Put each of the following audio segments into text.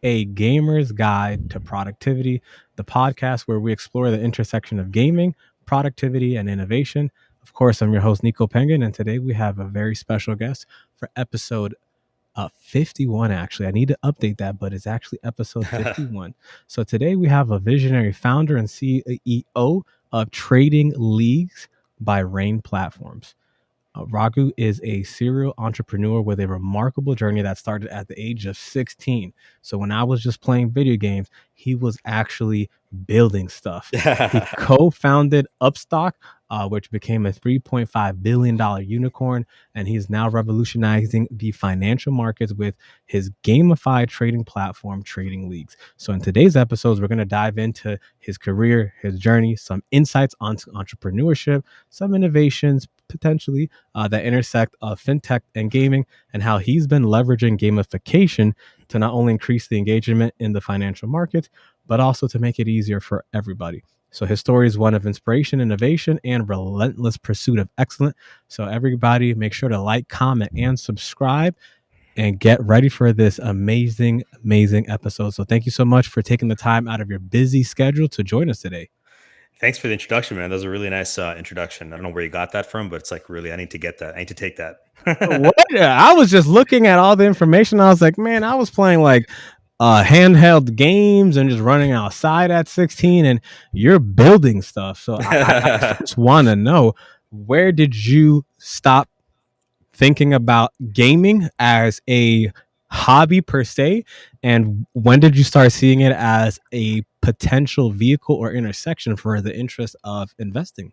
A Gamer's Guide to Productivity, the podcast where we explore the intersection of gaming, productivity, and innovation. Of course, I'm your host, Nico Penguin, and today we have a very special guest for episode 51. Actually, I need to update that, but it's actually episode 51. So today we have a visionary founder and CEO of Trading Leagues by Rain Platforms. Ragu is a serial entrepreneur with a remarkable journey that started at the age of 16. So when I was just playing video games, he was actually building stuff. He co-founded Upstock, which became a $3.5 billion unicorn, and he's now revolutionizing the financial markets with his gamified trading platform, Trading Leagues. So in today's episodes, we're going to dive into his career, his journey, some insights on entrepreneurship, some innovations potentially that intersect fintech and gaming, and how he's been leveraging gamification to not only increase the engagement in the financial markets, but also to make it easier for everybody. So his story is one of inspiration, innovation, and relentless pursuit of excellence. So everybody, make sure to like, comment, and subscribe, and get ready for this amazing, amazing episode. So thank you so much for taking the time out of your busy schedule to join us today. Thanks for the introduction, man. That was a really nice introduction. I don't know where you got that from, but it's like really, I need to get that. I need to take that. What? I was just looking at all the information. I was like, man, I was playing like handheld games and just running outside at 16, and you're building stuff. So I just want to know, where did you stop thinking about gaming as a hobby per se, and when did you start seeing it as a potential vehicle or intersection for the interest of investing?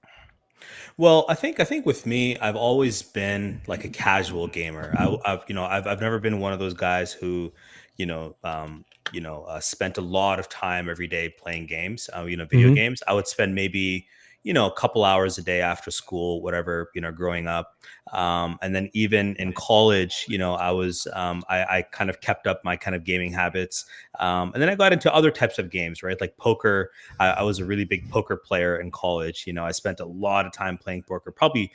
Well, I think with me, I've always been like a casual gamer. I've never been one of those guys who, spent a lot of time every day playing games. Video Mm-hmm. games. I would spend maybe a couple hours a day after school, whatever, growing up. And then even in college, I kind of kept up my kind of gaming habits. And then I got into other types of games, right? Like poker. I was a really big poker player in college. I spent a lot of time playing poker, probably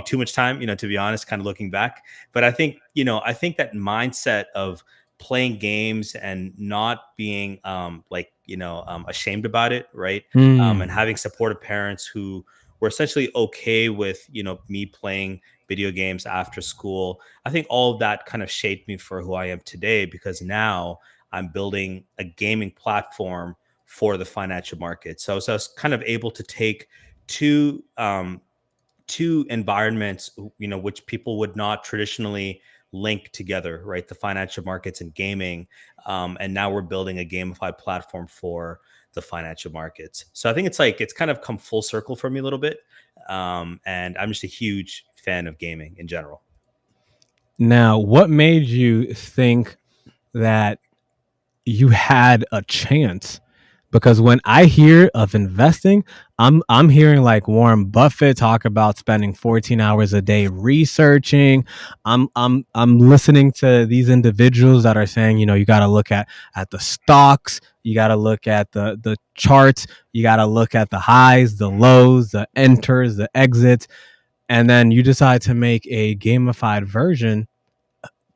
too much time, to be honest, kind of looking back. But I think that mindset of playing games and not being ashamed about it, right? And Mm. having supportive parents who were essentially okay with me playing video games after school. I think all of that kind of shaped me for who I am today, because now I'm building a gaming platform for the financial market. So I was kind of able to take two two environments, which people would not traditionally link together, right? The financial markets and gaming, and now we're building a gamified platform for the financial markets. So I think it's kind of come full circle for me a little bit, and I'm just a huge fan of gaming in general. Now, what made you think that you had a chance? Because when I hear of investing, I'm hearing like Warren Buffett talk about spending 14 hours a day researching. I'm listening to these individuals that are saying, you got to look at the stocks, you got to look at the charts, you got to look at the highs, the lows, the enters, the exits, and then you decide to make a gamified version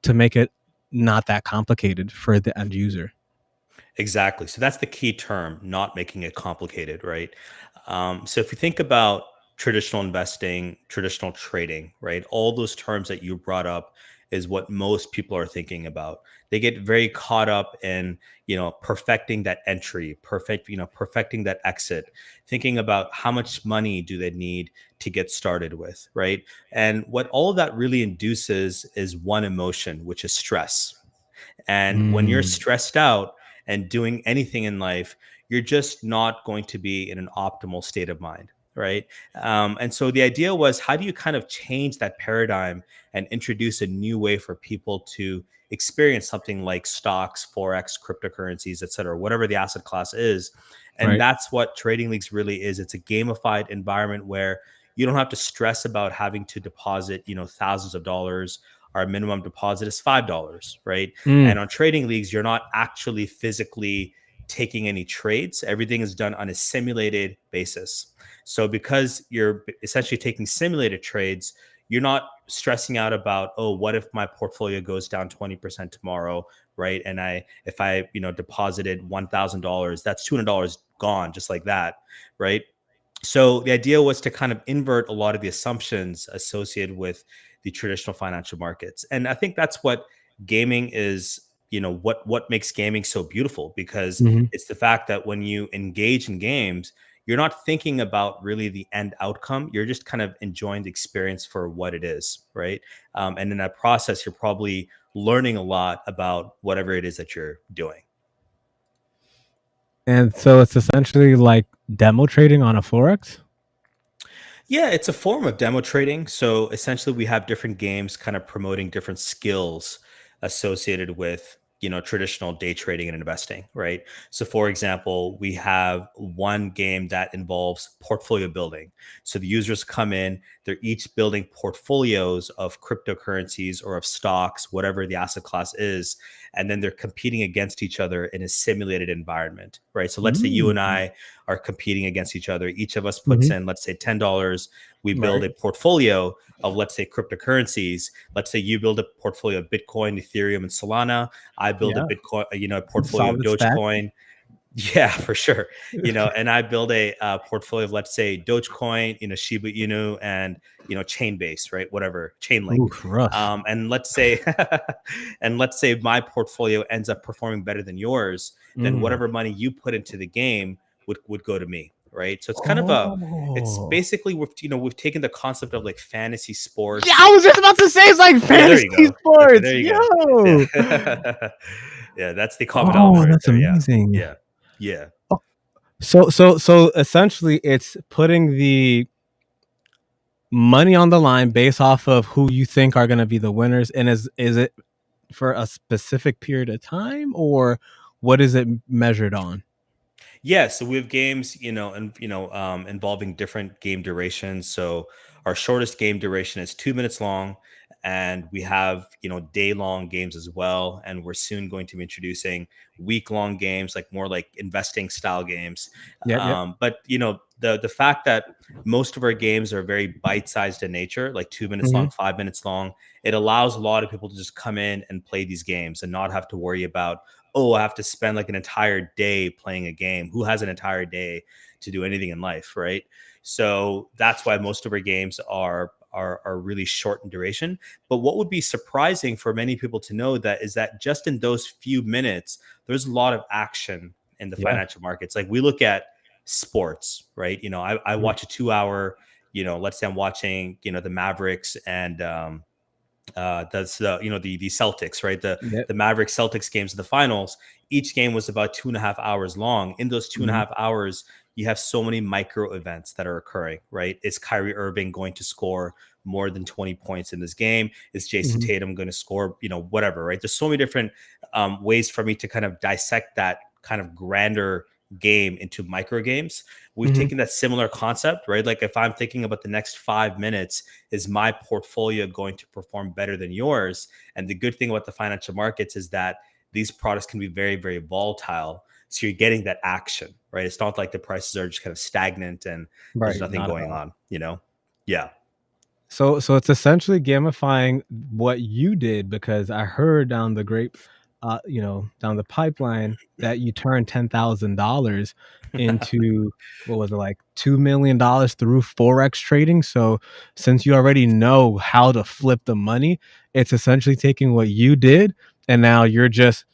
to make it not that complicated for the end user. Exactly. So that's the key term, not making it complicated, right? So if you think about traditional investing, traditional trading, right? All those terms that you brought up is what most people are thinking about. They get very caught up in, perfecting that entry, perfecting that exit, thinking about how much money do they need to get started with, right? And what all of that really induces is one emotion, which is stress. And when you're Mm. stressed out and doing anything in life, you're just not going to be in an optimal state of mind. Right. And so the idea was, how do you kind of change that paradigm and introduce a new way for people to experience something like stocks, forex, cryptocurrencies, et cetera, whatever the asset class is. And Right. that's what Trading Leagues really is. It's a gamified environment where you don't have to stress about having to deposit, thousands of dollars. Our minimum deposit is $5, right? Mm. And on Trading Leagues, you're not actually physically taking any trades. Everything is done on a simulated basis. So because you're essentially taking simulated trades, you're not stressing out about, oh, what if my portfolio goes down 20% tomorrow? right? And if I, deposited $1,000, that's $200 gone just like that, right? So the idea was to kind of invert a lot of the assumptions associated with the traditional financial markets. And I think that's what gaming is, what makes gaming so beautiful, because Hmm. it's the fact that when you engage in games, you're not thinking about really the end outcome. You're just kind of enjoying the experience for what it is, right? And in that process, you're probably learning a lot about whatever it is that you're doing. And so it's essentially like demo trading on a forex. Yeah, it's a form of demo trading. So essentially, we have different games kind of promoting different skills associated with traditional day trading and investing, right? So for example, we have one game that involves portfolio building. So the users come in, they're each building portfolios of cryptocurrencies or of stocks, whatever the asset class is, and then they're competing against each other in a simulated environment, right? So let's say you and Mm. I are competing against each other. Each of us puts Hmm. in, let's say, $10. We build Right. a portfolio of, let's say, cryptocurrencies. Let's say you build a portfolio of Bitcoin, Ethereum, and Solana. I build a Yeah. Bitcoin, a portfolio of Solid stack. Dogecoin. Yeah, for sure. And I build a portfolio of, let's say, Dogecoin, Shiba Inu, and Chainbase, right? Whatever, Chainlink. Oof, rough. And let's say, and let's say my portfolio ends up performing better than yours, then Mm. whatever money you put into the game would go to me, right? So it's Oh. basically we've taken the concept of like fantasy Yeah, sports. I was just about to say it's like Yeah, there you fantasy go. Okay, sports. there you go. Yo. Yeah, yeah, that's the common Oh, element right that's there. Yeah, amazing. yeah, yeah. Oh, so essentially it's putting the money on the line based off of who you think are going to be the winners, and is it for a specific period of time, or what is it measured on? Yeah, so we have games, involving different game durations. So our shortest game duration is 2 minutes long, and we have day long games as well. And we're soon going to be introducing week long games, like more like investing style games. Yep, yep. But the fact that most of our games are very bite sized in nature, like 2 minutes Hmm. long, 5 minutes long, it allows a lot of people to just come in and play these games and not have to worry about, oh, I have to spend like an entire day playing a game. Who has an entire day to do anything in life, right? So that's why most of our games are really short in duration. But what would be surprising for many people to know that is that just in those few minutes, there's a lot of action in the Yeah. financial markets. Like we look at sports, right? I Mhm. watch a 2 hour, let's say I'm watching, the Mavericks and that's the Celtics, right? The Yep. the Mavericks Celtics games in the finals. Each game was about 2.5 hours long. In those two and a Hmm. half hours, you have so many micro events that are occurring, right? Is Kyrie Irving going to score more than 20 points in this game? Is Jason Hmm. Tatum going to score, whatever, right? There's so many different ways for me to kind of dissect that kind of grander game into micro games. We've Hmm. taken that similar concept, right? Like if I'm thinking about the next 5 minutes, is my portfolio going to perform better than yours? And the good thing about the financial markets is that these products can be very, very volatile. So you're getting that action, right? It's not like the prices are just kind of stagnant and there's Right. nothing Not at going all. on. Yeah. So it's essentially gamifying what you did, because I heard down the grape, down the pipeline, that you turned $10,000 into, what was it, like $2 million through forex trading. So since you already know how to flip the money, it's essentially taking what you did, and now you're just,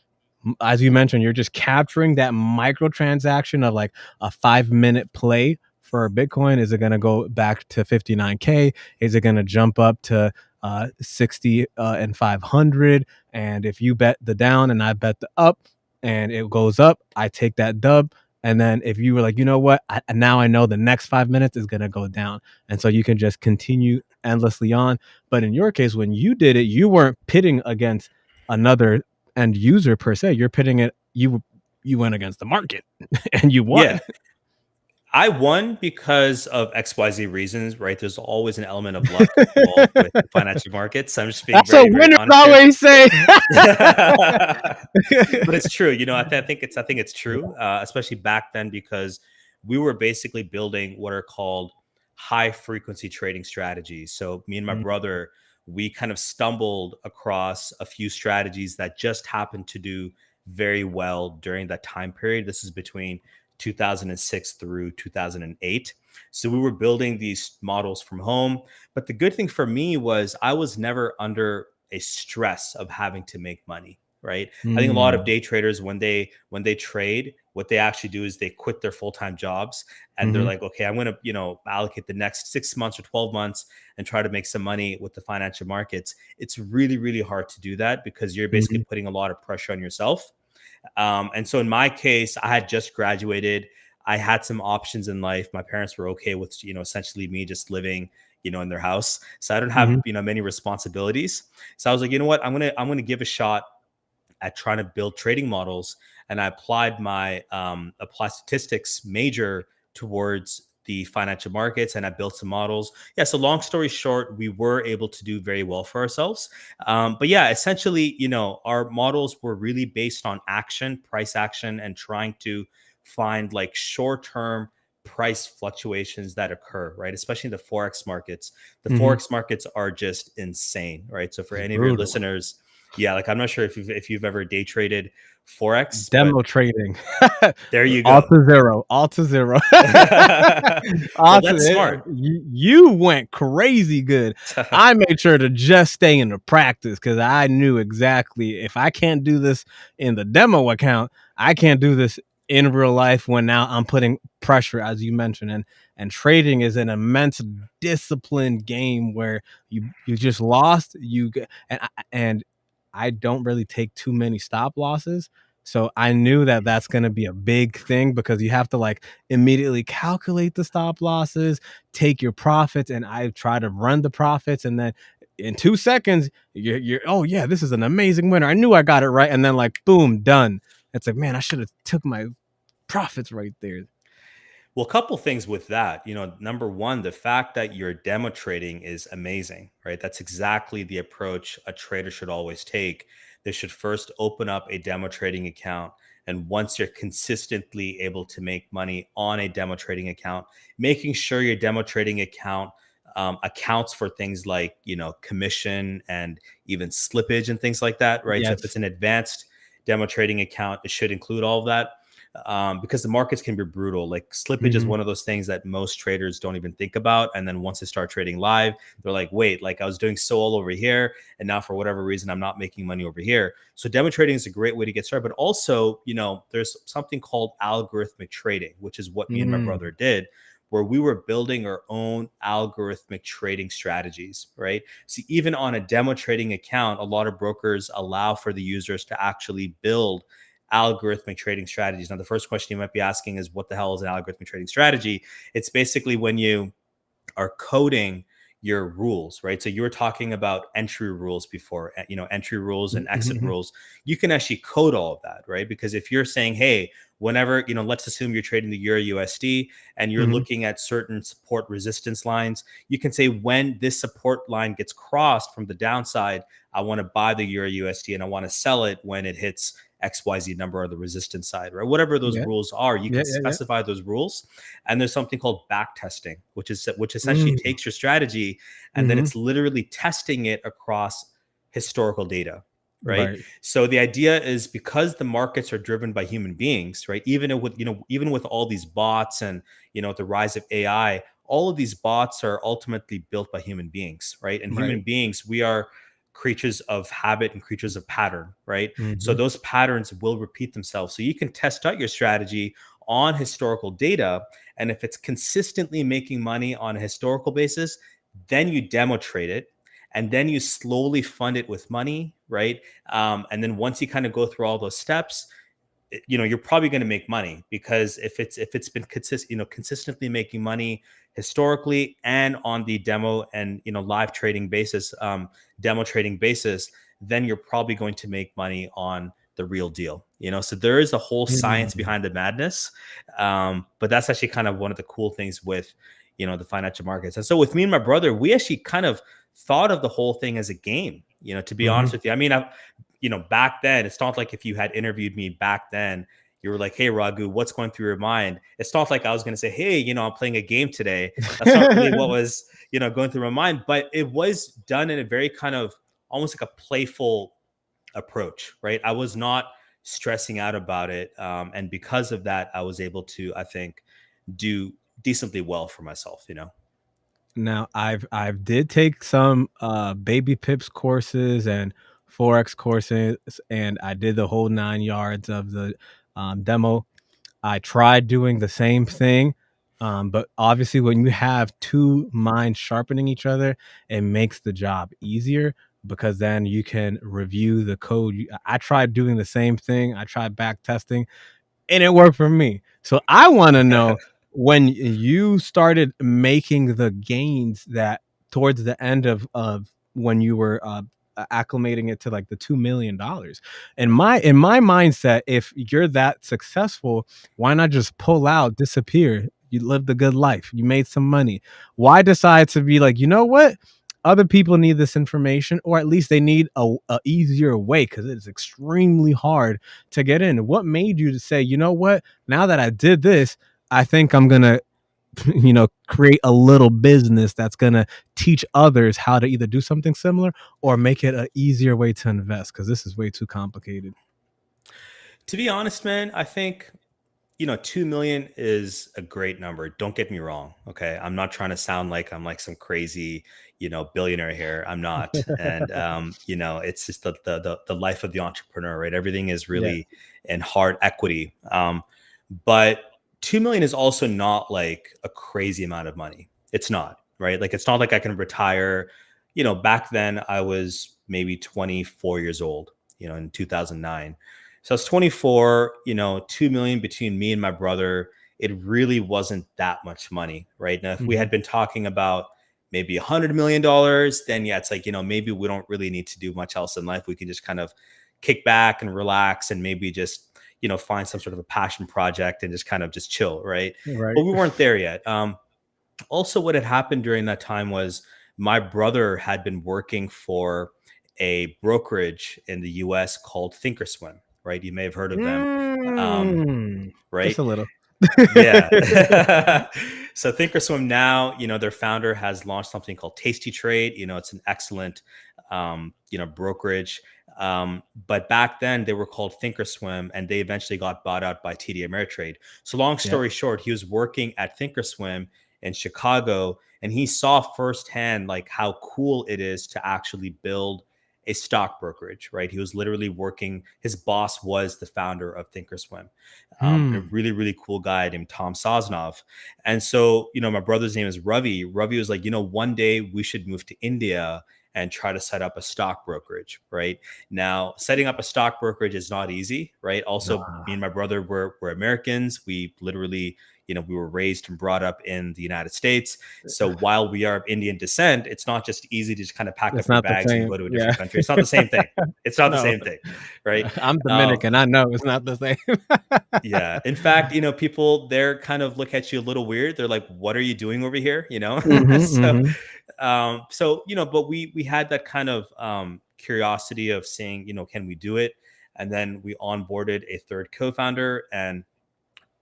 as you mentioned, you're just capturing that microtransaction of like a 5 minute play for Bitcoin. Is it going to go back to 59K? Is it going to jump up to 60 and 500? And if you bet the down and I bet the up and it goes up, I take that dub. And then if you were like, you know what, now I know the next 5 minutes is going to go down. And so you can just continue endlessly on. But in your case, when you did it, you weren't pitting against another end user per se. You're pitting it, you went against the market and you won. Yeah. I won because of XYZ reasons, right? There's always an element of luck involved with the financial markets. I'm just being That's what very, very winners honest here. always say. But it's true. I think it's true, especially back then, because we were basically building what are called high frequency trading strategies. So me and my Mhm. brother we kind of stumbled across a few strategies that just happened to do very well during that time period. This is between 2006 through 2008. So we were building these models from home. But the good thing for me was I was never under a stress of having to make money, right? I think a lot of Mm. day traders, when they trade, what they actually do is they quit their full-time jobs and they're Mhm. like, okay, I'm going to, allocate the next 6 months or 12 months and try to make some money with the financial markets. It's really, really hard to do that because you're basically Mhm. putting a lot of pressure on yourself. And so in my case, I had just graduated. I had some options in life. My parents were okay with, essentially me just living, in their house. So I don't have, Mhm. many responsibilities. So I was like, you know what, I'm gonna give a shot at trying to build trading models, and I applied my applied statistics major towards the financial markets, and I built some models. Yeah. So long story short, we were able to do very well for ourselves. But yeah, essentially, our models were really based on action, price action, and trying to find like short term price fluctuations that occur, right? Especially in the forex markets. The Mhm. forex markets are just insane, right? So for It's any of your brutal. listeners, yeah, like I'm not sure if you've ever day traded forex, but Demo trading. there you All go. to zero. All to zero. Well, All to that's smart. you went crazy good. I made sure to just stay in the practice because I knew exactly if I can't do this in the demo account, I can't do this in real life when now I'm putting pressure, as you mentioned. And trading is an immense disciplined game where you just lost. And I don't really take too many stop losses. So I knew that that's going to be a big thing because you have to like immediately calculate the stop losses, take your profits, and I try to run the profits, and then in 2 seconds you're oh yeah, this is an amazing winner. I knew I got it right, and then like boom, done. It's like man, I should have took my profits right there. Well, a couple things with that. Number one, the fact that you're demo trading is amazing, right? That's exactly the approach a trader should always take. They should first open up a demo trading account. And once you're consistently able to make money on a demo trading account, making sure your demo trading account accounts for things like, commission and even slippage and things like that, right? So if it's Yes. an advanced demo trading account, it should include all of that, because the markets can be brutal. Like slippage is Hmm. one of those things that most traders don't even think about. And then once they start trading live, they're like, wait, like I was doing so well over here. And now for whatever reason, I'm not making money over here. So demo trading is a great way to get started. But also, there's something called algorithmic trading, which is what me and my Mm. brother did, where we were building our own algorithmic trading strategies, right? See, even on a demo trading account, a lot of brokers allow for the users to actually build algorithmic trading strategies. Now, the first question you might be asking is, what the hell is an algorithmic trading strategy? It's basically when you are coding your rules, right? So you were talking about entry rules before, entry rules and exit Mhm. rules. You can actually code all of that, right? Because if you're saying, hey, whenever, let's assume you're trading the Euro USD and you're Mhm. looking at certain support resistance lines, you can say when this support line gets crossed from the downside, I want to buy the Euro USD and I want to sell it when it hits XYZ number on the resistance side, right? Whatever those Yeah. rules are, you Yeah. can Yeah. Yeah. specify those rules. And there's something called back testing, which essentially Mm. takes your strategy and then Mhm. it's literally testing it across historical data, right? Right. So the idea is, because the markets are driven by human beings, right? Even with all these bots and the rise of AI, all of these bots are ultimately built by human beings, right? And human Right. beings, we are creatures of habit and creatures of pattern, right? So Mhm. those patterns will repeat themselves. So you can test out your strategy on historical data, and if it's consistently making money on a historical basis, then you demo trade it, and then you slowly fund it with money, right? And then once you kind of go through all those steps, you're probably going to make money, because if it's been consistently making money historically and on the demo and live trading basis, demo trading basis, then you're probably going to make money on the real deal. So there is a whole science Mm. behind the madness, but that's actually kind of one of the cool things with the financial markets. And so with me and my brother, we actually kind of thought of the whole thing as a game. To be honest Mhm. with you, I mean, back then, it's not like if you had interviewed me back then, You were like, hey, Ragu, what's going through your mind? It's not like I was going to say, hey, I'm playing a game today. That's not really what was, going through my mind. But it was done in a very kind of almost like a playful approach, right? I was not stressing out about it. And because of that, I was able to, I think, do decently well for myself. Now, I've did take some baby pips courses and forex courses, and I did the whole 9 yards of the demo. I tried doing the same thing, but obviously, when you have two minds sharpening each other, it makes the job easier because then you can review the code. I tried doing the same thing. I tried back testing, and it worked for me. So I want to know, when you started making the gains that towards the end of when you were acclimating it to like the $2 million. In my mindset, if you're that successful, why not just pull out, disappear? You lived a good life. You made some money. Why decide to be like, you know what? Other people need this information, or at least they need a easier way, because it's extremely hard to get in. What made you to say, you know what? Now that I did this, I think I'm gonna, create a little business that's gonna teach others how to either do something similar or make it an easier way to invest, because this is way too complicated. To be honest, man, I think 2 million is a great number. Don't get me wrong. Okay. I'm not trying to sound like I'm like some crazy, billionaire here. I'm not. And, it's just the life of the entrepreneur, right? Everything is Yeah. really in hard equity. But 2 million is also not like a crazy amount of money. It's not, right? Like, it's not like I can retire. Back then I was maybe 24 years old, in 2009. So I was 24, 2 million between me and my brother. It really wasn't that much money, right? Now, if we Mhm. had been talking about maybe $100 million, then yeah, it's like, maybe we don't really need to do much else in life. We can just kind of kick back and relax and maybe just, find some sort of a passion project and just kind of just chill, right? But Right. we weren't there yet. Also, what had happened during that time was my brother had been working for a brokerage in the US called Thinkorswim, right? You may have heard of them, um, Just right? a little. Yeah. So Thinkorswim now, their founder has launched something called Tasty Trade. It's an excellent, brokerage. But back then they were called Thinkorswim, and they eventually got bought out by TD Ameritrade. So long Yep. story short, he was working at Thinkorswim in Chicago, and he saw firsthand like how cool it is to actually build a stock brokerage, right? He was literally working, his boss was the founder of Thinkorswim, a Hmm. really, really cool guy named Tom Sosnov. And so, my brother's name is Ravi. Ravi was like, one day we should move to India and try to set up a stock brokerage, right? Now, setting up a stock brokerage is not easy, right? Also, Nah. me and my brother were Americans. We literally, we were raised and brought up in the United States. So while we are of Indian descent, it's not just easy to just kind of pack It's up your not the bags and same. go to a Yeah. different country. It's not the same thing. It's not the No. same thing, right? I'm Um, Dominican. I know it's not the same. yeah. In fact, people there kind of look at you a little weird. They're like, "What are you doing over here?" Mhm, So, mhm. but we had that kind of curiosity of saying, can we do it? And then we onboarded a third co-founder. And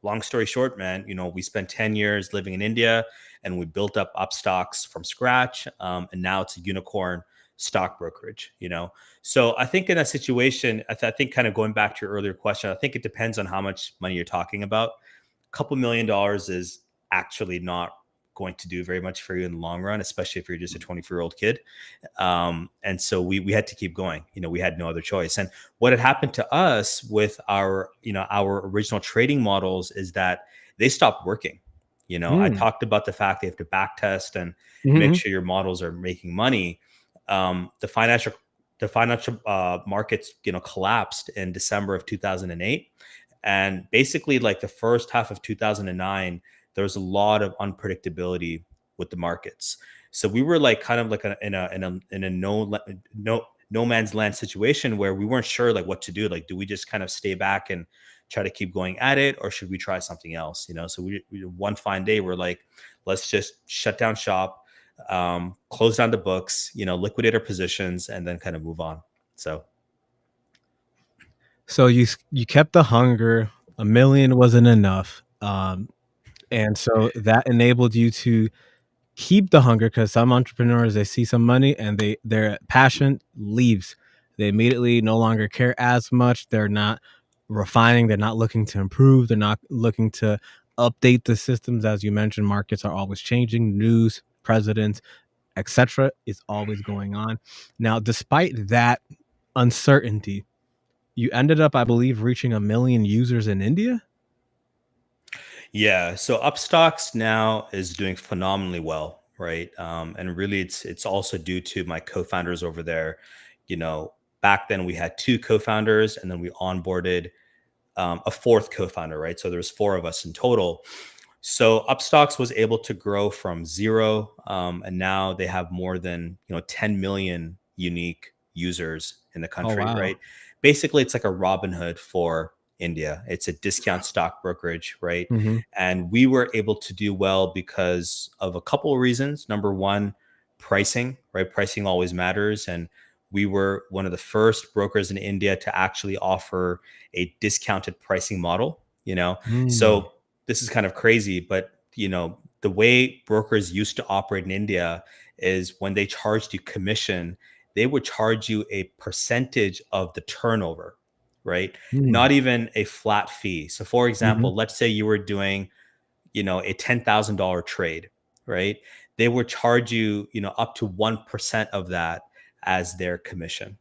long story short, man, we spent 10 years living in India, and we built up Upstox from scratch. And now it's a unicorn stock brokerage. So I think in that situation, I think kind of going back to your earlier question, I think it depends on how much money you're talking about. A couple $1 million is actually not going to do very much for you in the long run, especially if you're just a 24-year-old kid. And so we had to keep going. We had no other choice. And what had happened to us with our original trading models is that they stopped working. I Mm. talked about the fact they have to back test and make Mhm. sure your models are making money. The financial markets collapsed in December of 2008, and basically like the first half of 2009 there was a lot of unpredictability with the markets. So we were like kind of like in a no man's land situation where we weren't sure like what to do. Like, do we just kind of stay back and try to keep going at it, or should we try something else? So we one fine day we're like, let's just shut down shop, close down the books, liquidate our positions, and then kind of move on. So So you kept the hunger. A million wasn't enough. And so that enabled you to keep the hunger, because some entrepreneurs, they see some money and their passion leaves. They immediately no longer care as much. They're not refining. They're not looking to improve. They're not looking to update the systems. As you mentioned, markets are always changing. News, presidents, etc. is always going on. Now, despite that uncertainty, you ended up, I believe, reaching 1 million users in India. Yeah, so Upstox now is doing phenomenally well, right? And really, it's also due to my co-founders over there. You know, back then we had two co-founders, and then we onboarded a fourth co-founder, right? So there's four of us in total. So Upstocks was able to grow from zero, and now they have more than 10 million unique users in the Oh, country, wow. right? Basically, it's like a Robinhood for India. It's a discount stock brokerage, right? Mm-hmm. And we were able to do well because of a couple of reasons. Number one, pricing, right? Pricing always matters, and we were one of the first brokers in India to actually offer a discounted pricing model. Mm. So this is kind of crazy, but the way brokers used to operate in India is when they charged you commission, they would charge you a percentage of the turnover, right? Mm. Not even a flat fee. So for Mm-hmm. example, let's say you were doing, a $10,000 trade, right? They would charge you, up to 1% of that as their commission,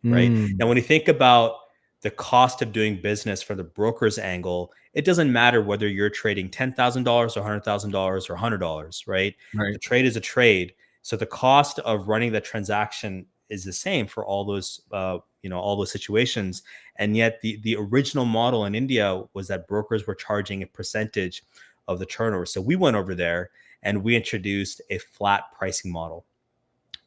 right? Mm. Now, when you think about the cost of doing business from the broker's angle, it doesn't matter whether you're trading $10,000 or $100,000 or $100, right? Right. The trade is a trade. So the cost of running the transaction is the same for all those, all those situations. And yet the original model in India was that brokers were charging a percentage of the turnover. So we went over there and we introduced a flat pricing model,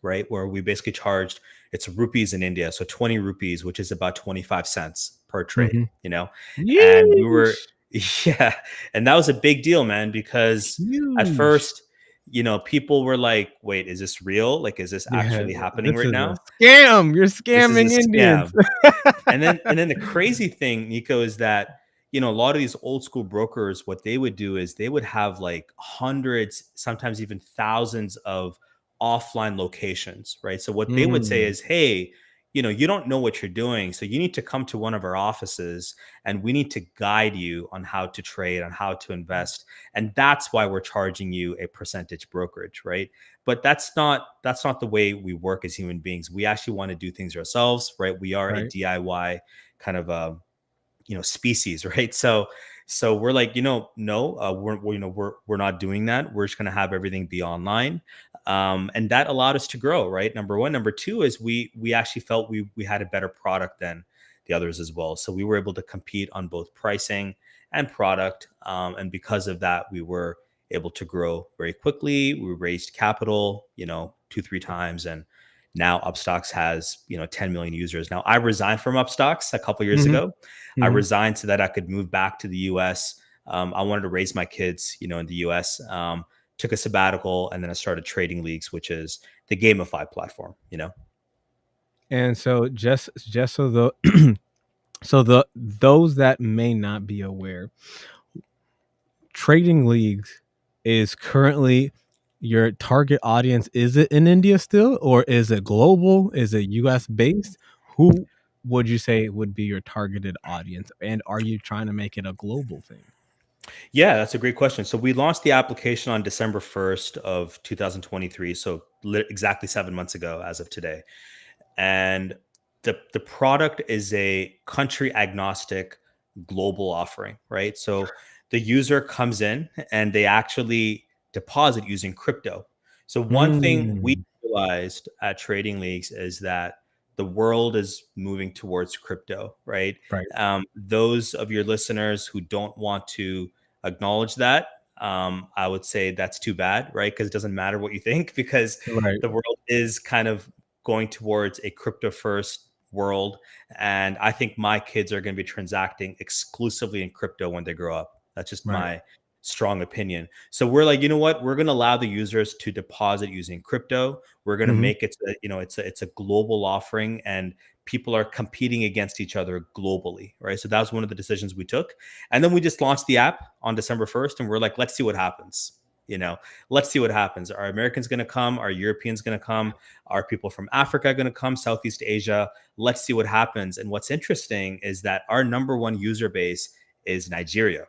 right? Where we basically charged, it's rupees in India. So 20 rupees, which is about 25 cents per trade, Mm-hmm. and we were, Yeesh. yeah. And that was a big deal, man, because at Huge. first, people were like, wait, is this real? Like, is this Yeah, actually happening this right is a now? scam. You're This is a scamming Indians. scam. And then the crazy thing, Nico, is that a lot of these old school brokers, what they would do is they would have like hundreds, sometimes even thousands of offline locations, right? So what they would say Mm. is, hey, you don't know what you're doing, so you need to come to one of our offices, and we need to guide you on how to trade, on how to invest, and that's why we're charging you a percentage brokerage, right? But that's not the way we work as human beings. We actually want to do things ourselves, right? We are a Right. DIY kind of species, right? So we're like, no, we're not doing that. We're just going to have everything be online, and that allowed us to grow, right? Number one. Number two is we actually felt we had a better product than the others as well, so we were able to compete on both pricing and product, and because of that, we were able to grow very quickly. We raised capital, 2-3 times, and now Upstox has 10 million users. Now I resigned from Upstox a couple years Mm-hmm. ago. I Mm-hmm. resigned so that I could move back to the US. I wanted to raise my kids, in the US. Took a sabbatical, and then I started TradingLeagues, which is the Gamified platform. And so just so the so those that may not be aware, Trading Leagues is currently your target audience. Is it in India still, or is it global? Is it US based? Who would you say would be your targeted audience? And are you trying to make it a global thing? Yeah, that's a great question. So we launched the application on December 1st of 2023. So exactly 7 months ago, as of today. And the product is a country agnostic global offering, right? So the user comes in and they actually deposit using crypto. So one thing we Mm, realized at Trading Leagues is that the world is moving towards crypto, right? right, Those of your listeners who don't want to acknowledge that, I would say that's too bad, right? Because it doesn't matter what you think, because right, the world is kind of going towards a crypto first world. And I think my kids are going to be transacting exclusively in crypto when they grow up. That's just right. my strong opinion. So we're like, you know what? We're going to allow the users to deposit using crypto. We're going to Hmm. make it, it's a global offering, and people are competing against each other globally, right? So that was one of the decisions we took. And then we just launched the app on December 1st, and we're like, let's see what happens. Let's see what happens. Are Americans going to come? Are Europeans going to come? Are people from Africa going to come? Southeast Asia? Let's see what happens. And what's interesting is that our number one user base is Nigeria.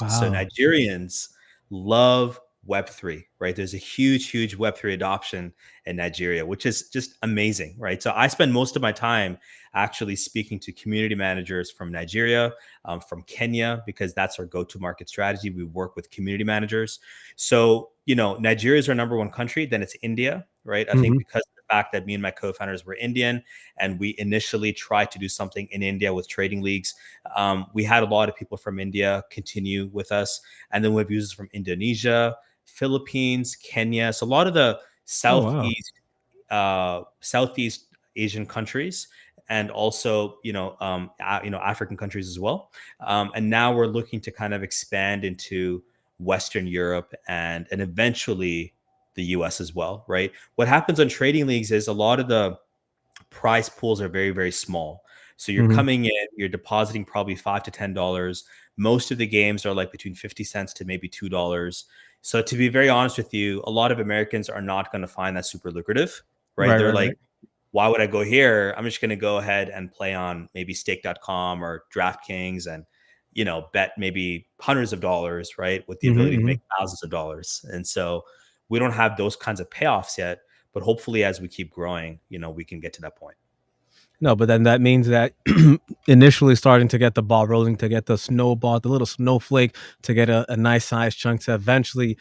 So Wow. Nigerians love Web3, right? There's a huge Web3 adoption in Nigeria, which is just amazing, right? So I spend most of my time actually speaking to community managers from Nigeria, from Kenya, because that's our go-to market strategy. We work with community managers. So, Nigeria is our number one country. Then it's India, right? I think Hmm. because of the fact that me and my co-founders were Indian, and we initially tried to do something in India with TradingLeagues. We had a lot of people from India continue with us, and then we have users from Indonesia, Philippines, Kenya. So a lot of the Oh, wow. Southeast Asian countries, and also African countries as well. And now we're looking to kind of expand into Western Europe and eventually the US as well, right? What happens on TradingLeagues is a lot of the prize pools are very, very small. So you're Hmm. coming in, you're depositing probably $5 to $10. Most of the games are like between 50 cents to maybe $2. So to be very honest with you, a lot of Americans are not going to find that super lucrative, right? Right, They're right, like, right. why would I go here? I'm just going to go ahead and play on maybe stake.com or DraftKings and, bet maybe hundreds of dollars, right? With the Hmm. ability to Hmm. make thousands of dollars. And so we don't have those kinds of payoffs yet, but hopefully as we keep growing, we can get to that point. No, but then that means that initially starting to get the ball rolling, to get the snowball, the little snowflake, to get a nice size chunk, to eventually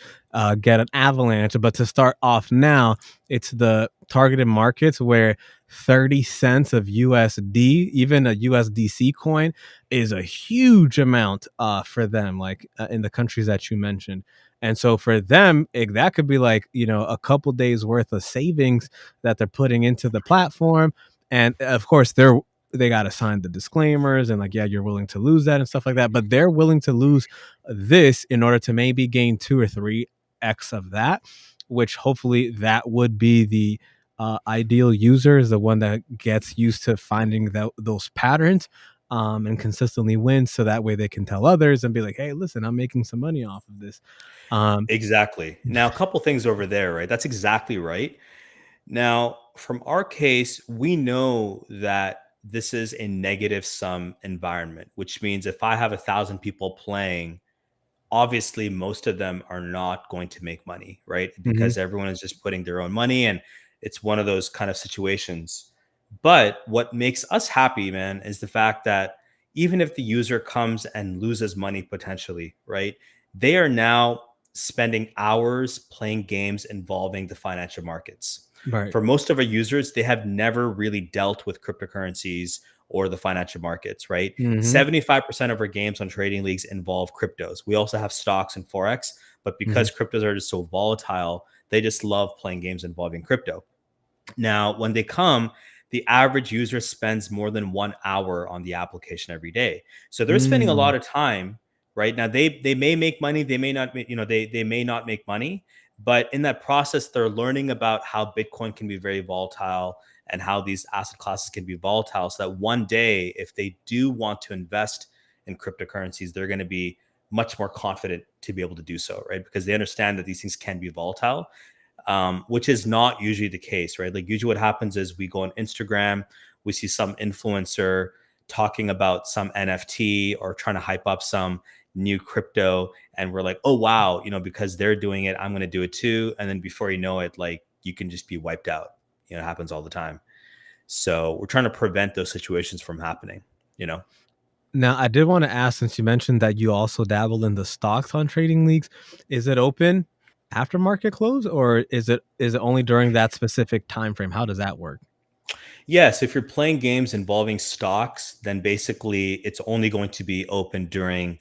get an avalanche. But to start off now, it's the targeted markets where 30 cents of USD, even a USDC coin, is a huge amount for them, like in the countries that you mentioned. And so for them, that could be like, a couple days worth of savings that they're putting into the platform. And of course, they got to sign the disclaimers and like, yeah, you're willing to lose that and stuff like that. But they're willing to lose this in order to maybe gain 2 or 3x of that, which hopefully that would be the ideal user, is the one that gets used to finding those patterns and consistently wins. So that way they can tell others and be like, hey, listen, I'm making some money off of this. Um, Exactly. Now, a couple things over there, right? That's exactly right. Now, from our case, we know that this is a negative sum environment, which means if I have 1,000 people playing, obviously most of them are not going to make money, right? mhm. Because everyone is just putting their own money, and it's one of those kind of situations. But what makes us happy, man, is the fact that even if the user comes and loses money potentially, right? They are now spending hours playing games involving the financial markets. Right. For most of our users, they have never really dealt with cryptocurrencies or the financial markets, right? Hmm. 75% of our games on TradingLeagues involve cryptos. We also have stocks and forex, but Hmm. because cryptos are just so volatile, they just love playing games involving crypto. Now, when they come, the average user spends more than 1 hour on the application every day. So they're spending a Mm. lot of time, right? Now they may make money, they may not, they may not make money, but in that process, they're learning about how Bitcoin can be very volatile and how these asset classes can be volatile. So that one day, if they do want to invest in cryptocurrencies, they're going to be much more confident to be able to do so, right? Because they understand that these things can be volatile, which is not usually the case, right? Like usually what happens is we go on Instagram, we see some influencer talking about some NFT or trying to hype up some new crypto, and we're like, oh wow, because they're doing it, I'm going to do it too. And then before you know it, like you can just be wiped out. It happens all the time. So we're trying to prevent those situations from happening, you know? Now, I did want to ask, since you mentioned that you also dabble in the stocks on Trading Leagues, is it open after market close, or is it only during that specific time frame? How does that work? Yes, if you're playing games involving stocks, then basically it's only going to be open during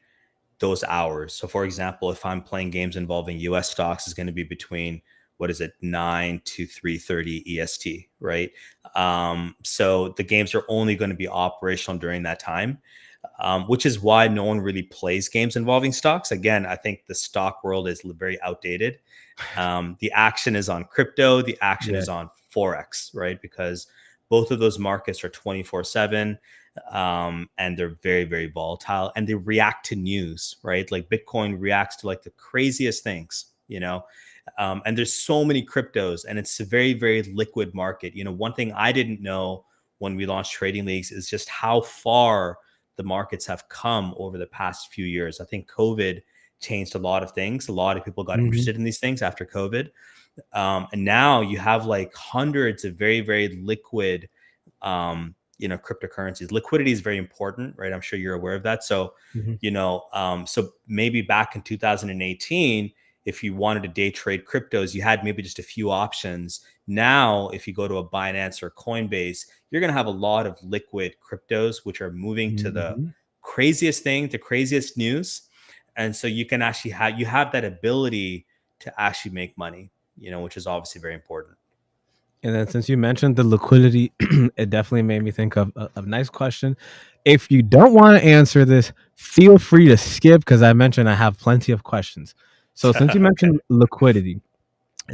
those hours. So, for example, if I'm playing games involving US stocks, it's going to be between, what is it, 9 to 3:30 EST, right? So the games are only going to be operational during that time, which is why no one really plays games involving stocks. Again, I think the stock world is very outdated. The action is on crypto, the action Yeah. is on forex, right? Because Both of those markets are 24/7, and they're very, very volatile, and they react to news, right? Like Bitcoin reacts to like the craziest things, and there's so many cryptos, and it's a very, very liquid market. One thing I didn't know when we launched Trading Leagues is just how far the markets have come over the past few years. I think COVID changed a lot of things. A lot of people got Hmm. interested in these things after COVID. And now you have like hundreds of very, very liquid, cryptocurrencies. Liquidity is very important, right? I'm sure you're aware of that. So, Hmm. so maybe back in 2018, if you wanted to day trade cryptos, you had maybe just a few options. Now, if you go to a Binance or Coinbase, you're going to have a lot of liquid cryptos, which are moving to the Hmm. craziest thing, the craziest news. And so you can actually have that ability to actually make money, which is obviously very important. And then since you mentioned the liquidity, it definitely made me think of a nice question. If you don't want to answer this, feel free to skip because I mentioned I have plenty of questions. So since you Okay. mentioned liquidity,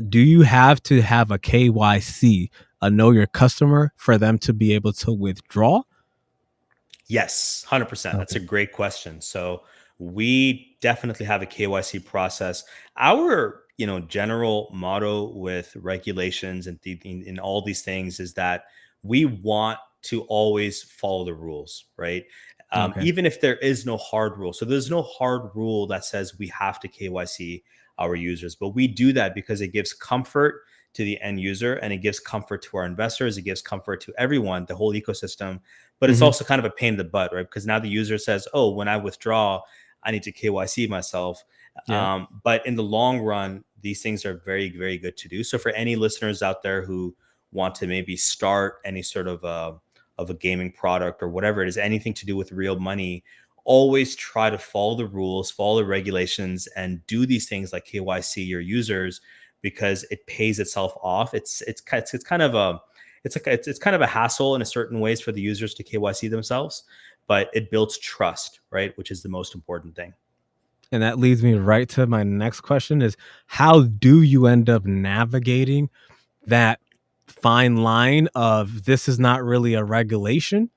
do you have to have a KYC, a know your customer, for them to be able to withdraw? Yes, 100%. That's Okay. a great question. So we definitely have a KYC process. Our, general motto with regulations and in all these things is that we want to always follow the rules, right? Okay. Even if there is no hard rule. So there's no hard rule that says we have to KYC our users, but we do that because it gives comfort to the end user, and it gives comfort to our investors. It gives comfort to everyone, the whole ecosystem, but it's Hmm. also kind of a pain in the butt, right? Because now the user says, "Oh, when I withdraw, I need to KYC myself." Yeah. But in the long run, these things are very, very good to do. So for any listeners out there who want to maybe start any sort of a gaming product or whatever it is, anything to do with real money, always try to follow the rules, follow the regulations, and do these things like KYC your users because it pays itself off. It's kind of a it's kind of a hassle in a certain ways for the users to KYC themselves, but it builds trust, right? Which is the most important thing. And that leads me right to my next question is how do you end up navigating that fine line of this is not really a regulation,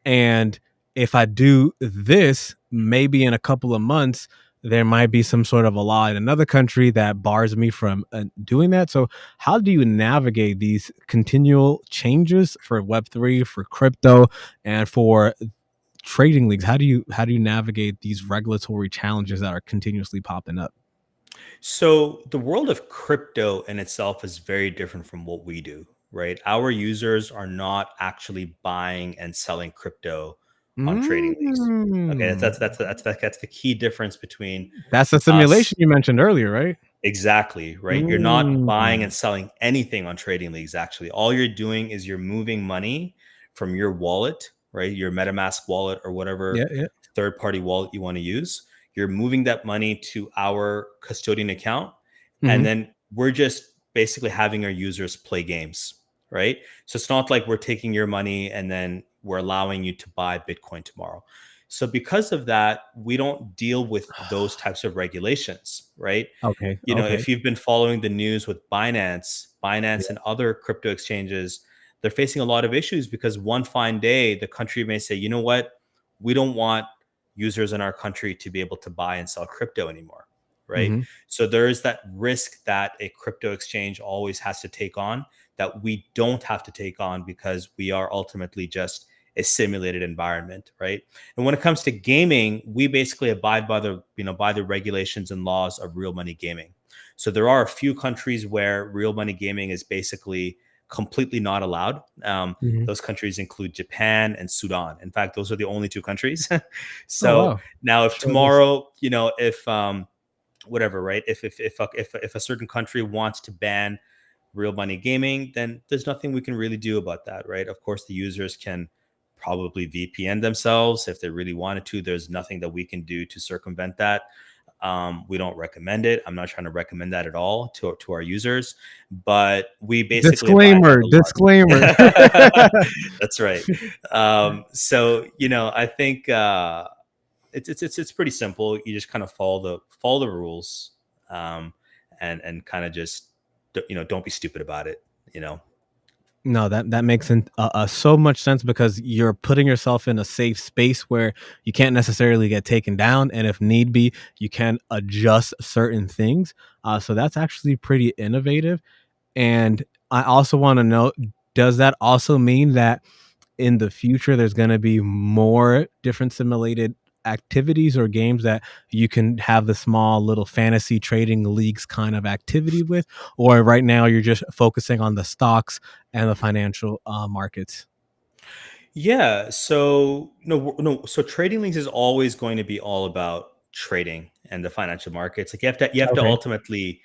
and if I do this, maybe in a couple of months there might be some sort of a law in another country that bars me from doing that. So how do you navigate these continual changes for web3, for crypto, and for trading leagues? How do you navigate these regulatory challenges that are continuously popping up? So the world of crypto in itself is very different from what we do, right? Our users are not actually buying and selling crypto on Trading Leagues. Okay, Mm. that's the key difference between That's the simulation us. you mentioned earlier, right? Exactly, right? You're not buying Mm. and selling anything on Trading Leagues, actually. All you're doing is you're moving money from your wallet, right? Your MetaMask wallet or whatever Yeah, yeah. third party wallet you want to use. You're moving that money to our custodian account. And Mhm. then we're just basically having our users play games, right? So it's not like we're taking your money and then we're allowing you to buy Bitcoin tomorrow. So because of that, we don't deal with those types of regulations, right? Okay, okay. If you've been following the news with Binance Yeah. and other crypto exchanges, they're facing a lot of issues because one fine day, the country may say, you know what? We don't want users in our country to be able to buy and sell crypto anymore. Right. Mhm. So there is that risk that a crypto exchange always has to take on that we don't have to take on because we are ultimately just a simulated environment. Right. And when it comes to gaming, we basically abide by the regulations and laws of real money gaming. So there are a few countries where real money gaming is basically completely not allowed. Mhm. Those countries include Japan and Sudan. In fact, those are the only two countries. Oh, So wow. now, if Short list. tomorrow, if whatever, right? If a certain country wants to ban real money gaming, then there's nothing we can really do about that, right? Of course, the users can probably VPN themselves if they really wanted to. There's nothing that we can do to circumvent that. We don't recommend it. I'm not trying to recommend that at all to our users, but we basically abide by Disclaimer, the disclaimer. laws. That's right. So I think it's pretty simple. You just kind of follow the rules, and kind of just don't be stupid about it. You know. No, that makes so much sense because you're putting yourself in a safe space where you can't necessarily get taken down, and if need be, you can adjust certain things. So that's actually pretty innovative. And I also want to know, does that also mean that in the future there's going to be more different simulated activities or games that you can have the small little fantasy trading leagues kind of activity with, or right now you're just focusing on the stocks and the financial markets? Yeah. So no. So trading links is always going to be all about trading and the financial markets. Like you have to Okay. ultimately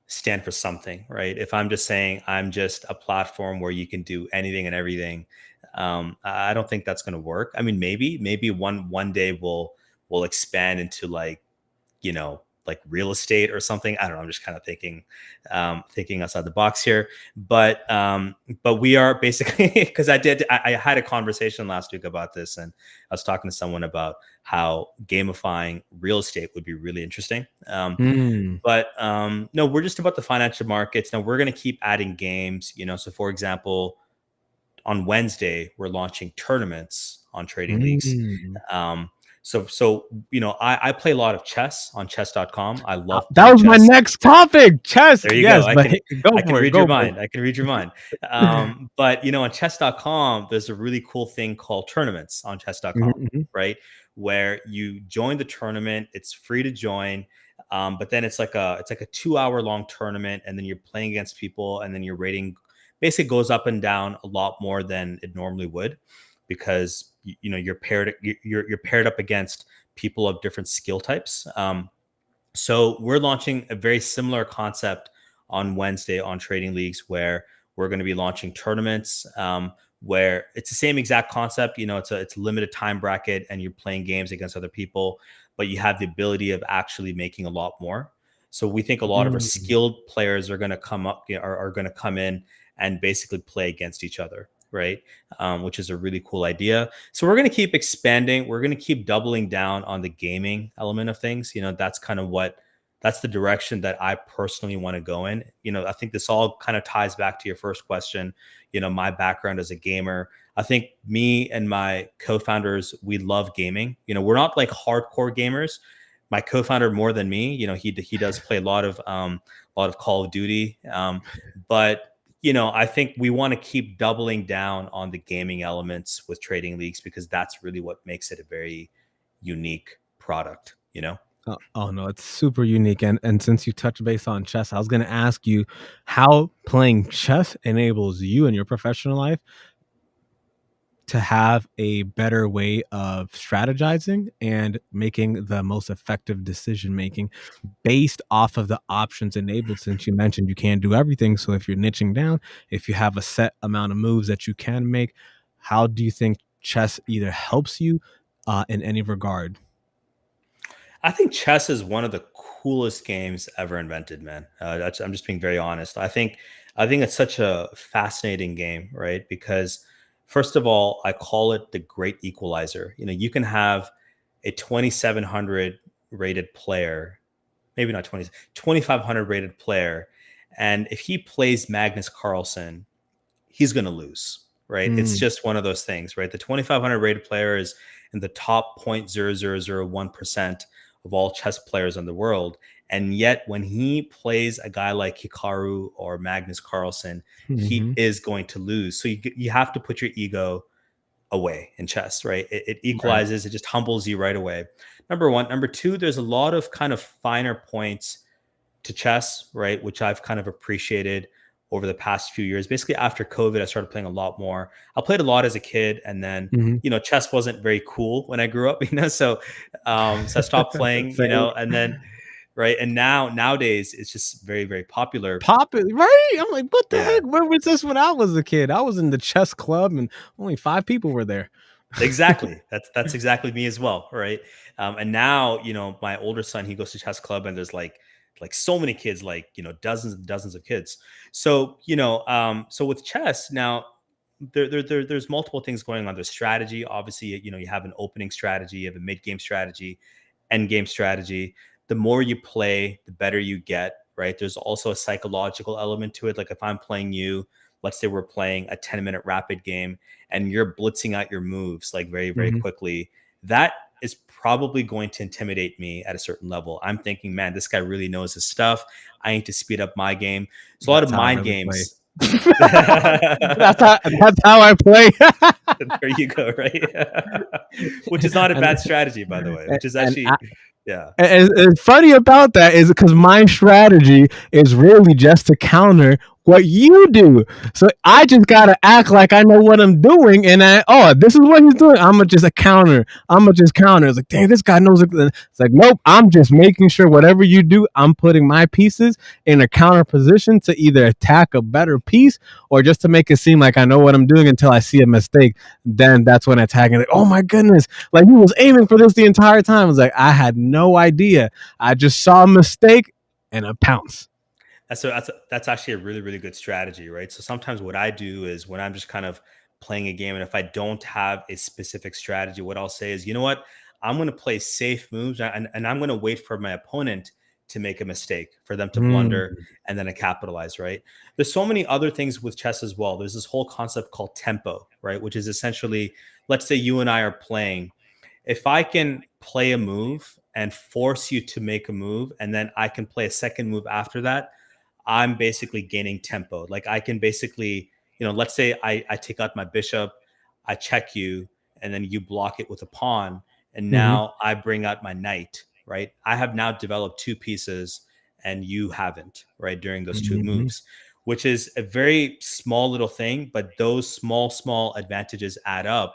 stand for something, right? If I'm just saying I'm just a platform where you can do anything and everything, I don't think that's going to work. I mean, maybe one day we'll expand into like real estate or something. I don't know. I'm just kind of thinking outside the box here. But we are basically because I had a conversation last week about this, and I was talking to someone about how gamifying real estate would be really interesting. Mm. But no, we're just about the financial markets. Now we're going to keep adding games. So for example, on Wednesday we're launching tournaments on Trading Leagues. Mm. Um, I play a lot of chess on chess.com. I love That playing was my chess. next topic, chess. There you go. Yes, I but can go I can for it, read your go for mind. I can read your mind. But on chess.com, there's a really cool thing called tournaments on it. chess.com, Mhm. right? Where you join the tournament, it's free to join. But then it's like a 2 hour long tournament, and then you're playing against people, and then your rating basically goes up and down a lot more than it normally would, because you're paired up against people of different skill types. So we're launching a very similar concept on Wednesday on Trading Leagues, where we're going to be launching tournaments, where it's the same exact concept. It's a limited time bracket, and you're playing games against other people, but you have the ability of actually making a lot more. So we think a lot of our Mm. skilled players are going to come up, are going to come in and basically play against each other, right? Which is a really cool idea. So we're going to keep expanding. We're going to keep doubling down on the gaming element of things. That's the direction that I personally want to go in. I think this all kind of ties back to your first question. My background as a gamer. I think me and my co-founders, we love gaming. We're not like hardcore gamers. My co-founder more than me. He does play a lot of Call of Duty. But I think we want to keep doubling down on the gaming elements with Trading Leagues, because that's really what makes it a very unique product. Oh no, it's super unique. And since you touched base on chess, I was going to ask you how playing chess enables you in your professional life to have a better way of strategizing and making the most effective decision making based off of the options enabled, since you mentioned you can't do everything. So if you're niching down, if you have a set amount of moves that you can make, how do you think chess either helps you in any regard? I think chess is one of the coolest games ever invented, man. I'm just being very honest. I think it's such a fascinating game, right? Because first of all, I call it the great equalizer. You can have a 2700 rated player, maybe not 2500 rated player, and if he plays Magnus Carlsen, he's going to lose, right? It's Mm. just one of those things, right? The 2,500 rated player is in the top 0.0001% of all chess players in the world. And yet, when he plays a guy like Hikaru or Magnus Carlsen, he Hmm. is going to lose. So you have to put your ego away in chess, right? It Right. equalizes, it just humbles you right away. Number one. Number two, there's a lot of kind of finer points to chess, right? Which I've kind of appreciated over the past few years. Basically, after COVID, I started playing a lot more. I played a lot as a kid, and then Hmm. chess wasn't very cool when I grew up, so I stopped playing, Same. and then right, and nowadays it's just very very popular. Pop it, right? I'm like, what the Yeah, heck? Where was this when I was a kid? I was in the chess club and only 5 people were there. exactly. That's exactly me as well, right? And now, my older son, he goes to chess club, and there's like so many kids, like dozens and dozens of kids. So with chess now, there's multiple things going on. There's strategy, obviously. You have an opening strategy, you have a mid game strategy, end game strategy. The more you play, the better you get, right? There's also a psychological element to it. Like if I'm playing you, let's say we're playing a 10-minute rapid game and you're blitzing out your moves like very, very Hmm. quickly, that is probably going to intimidate me at a certain level. I'm thinking, man, this guy really knows his stuff. I need to speed up my game. So a lot of That's how I mind really play. games. That's how I play. There you go, right? Which is not a and bad strategy, by the way, which is and actually, yeah. and funny about that is because my strategy is really just to counter what you do. So I just gotta act like I know what I'm doing, and this is what he's doing. I'm gonna just a counter. I'm gonna just counter. It's like, dang, this guy knows it. It's like, nope. I'm just making sure whatever you do, I'm putting my pieces in a counter position to either attack a better piece or just to make it seem like I know what I'm doing until I see a mistake. Then that's when attacking. Like, oh my goodness, like he was aiming for this the entire time. I was like, I had no idea. I just saw a mistake and a pounce. That's actually a really, really good strategy, right? So sometimes what I do is when I'm just kind of playing a game, and if I don't have a specific strategy, what I'll say is, you know what, I'm going to play safe moves, and I'm going to wait for my opponent to make a mistake, for them to blunder, Mm. and then I capitalize, right? There's so many other things with chess as well. There's this whole concept called tempo, right? Which is essentially, let's say you and I are playing. If I can play a move and force you to make a move, and then I can play a second move after that, I'm basically gaining tempo. Like I can basically, let's say I take out my bishop, I check you, and then you block it with a pawn. And Hmm. now I bring out my knight, right? I have now developed two pieces and you haven't, right? During those two Hmm. moves, which is a very small little thing, but those small, small advantages add up.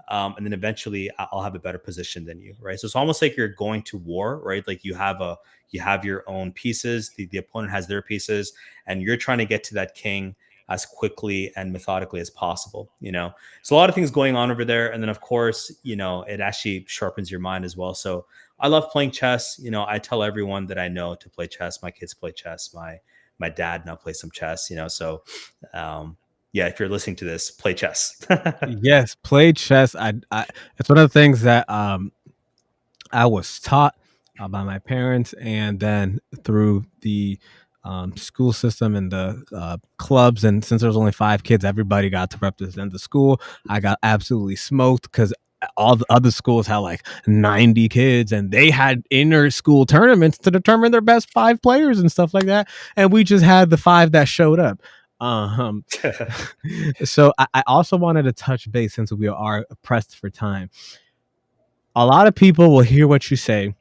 And then eventually I'll have a better position than you, right? So it's almost like you're going to war, right? Like you have your own pieces, the opponent has their pieces, and you're trying to get to that king as quickly and methodically as possible. So a lot of things going on over there. And then of course, it actually sharpens your mind as well. So I love playing chess. I tell everyone that I know to play chess. My kids play chess. My dad now plays some chess. Um yeah, if you're listening to this, play chess. Yes, play chess. It's one of the things that I was taught by my parents, and then through the school system and the clubs. And since there was only 5 kids, everybody got to represent the school. I got absolutely smoked because all the other schools had like 90 kids, and they had inner school tournaments to determine their best 5 players and stuff like that. And we just had the 5 that showed up. Um, so I also wanted to touch base since we are pressed for time. A lot of people will hear what you say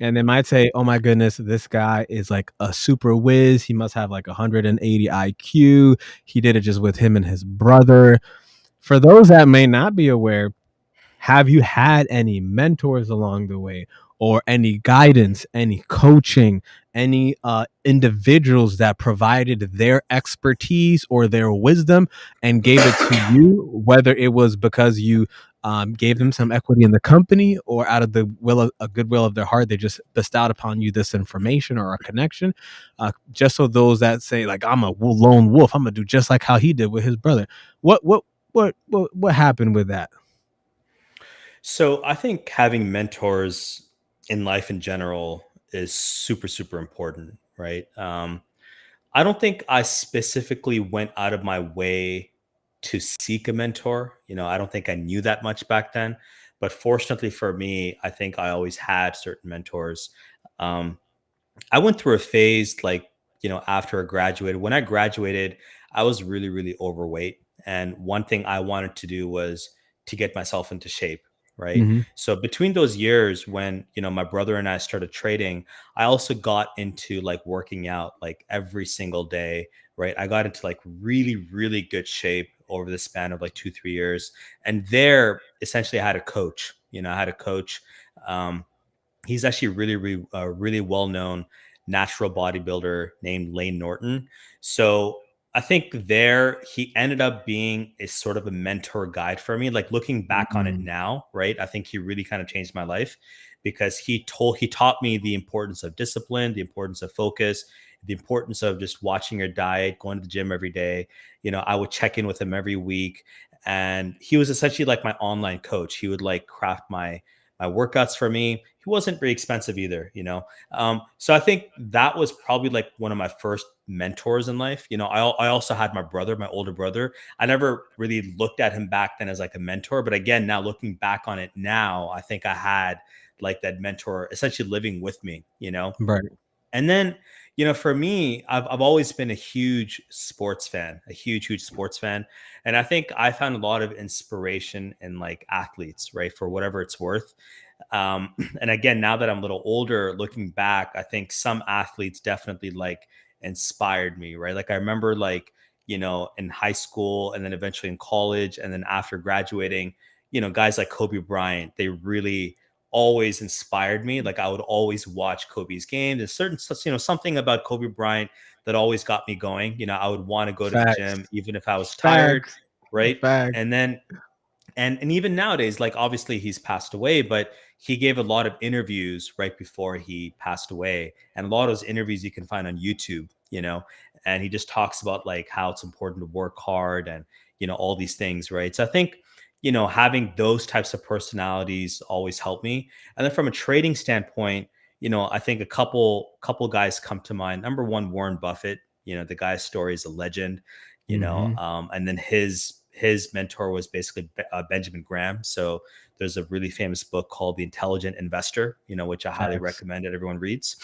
and they might say, oh my goodness, this guy is like a super whiz. He must have like 180 IQ. He did it just with him and his brother. For those that may not be aware, have you had any mentors along the way or any guidance, any coaching, any individuals that provided their expertise or their wisdom and gave it to you, whether it was because you gave them some equity in the company or out of the will of a goodwill of their heart, they just bestowed upon you this information or a connection, just so those that say like, I'm a lone wolf, I'm gonna do just like how he did with his brother. What happened with that? So I think having mentors in life in general is super, super important, right? I don't think I specifically went out of my way to seek a mentor. I don't think I knew that much back then. But fortunately for me, I think I always had certain mentors. Um, I went through a phase like, after I graduated. When I graduated, I was really, really overweight. And one thing I wanted to do was to get myself into shape. Right. Mm-hmm. So between those years when, my brother and I started trading, I also got into like working out like every single day. Right. I got into like really, really good shape over the span of like 2, 3 years. And there essentially I had a coach. I had a coach. Um, he's actually really, really, really well known natural bodybuilder named Lane Norton. So I think there he ended up being a sort of a mentor guide for me. Like looking back on it Mm-hmm. now, right? I think he really kind of changed my life because he taught me the importance of discipline, the importance of focus, the importance of just watching your diet, going to the gym every day. I would check in with him every week, and he was essentially like my online coach. He would like craft my workouts for me. He wasn't very expensive either, you know. So I think that was probably like one of my first mentors in life. You know, I also had my brother, my older brother. I never really looked at him back then as like a mentor, but again, now looking back on it now, I think I had like that mentor essentially living with me, you know. Right. And then, you know, for me, I've always been a huge sports fan, a huge sports fan. And I think I found a lot of inspiration in like athletes, right? For whatever it's worth. And again, now that I'm a little older, looking back, I think some athletes definitely like inspired me, right? Like I remember like, you know, in high school and then eventually in college and then after graduating, you know, guys like Kobe Bryant, they really always inspired me. Like I would always watch Kobe's games. There's certain, you know, something about Kobe Bryant that always got me going. You know, I would want to go to the Facts. gym even if I was tired, Facts. right? Facts. And then and even nowadays, like obviously he's passed away, but he gave a lot of interviews right before he passed away, and a lot of those interviews you can find on YouTube, you know. And he just talks about like how it's important to work hard and, you know, all these things, right? So I think, you know, having those types of personalities always help me. And then from a trading standpoint, you know, I think a couple guys come to mind. Number one, Warren Buffett. You know, the guy's story is a legend, you know. Hmm. And then his mentor was basically Benjamin Graham. So there's a really famous book called The Intelligent Investor, you know, which I highly Facts. recommend that everyone reads.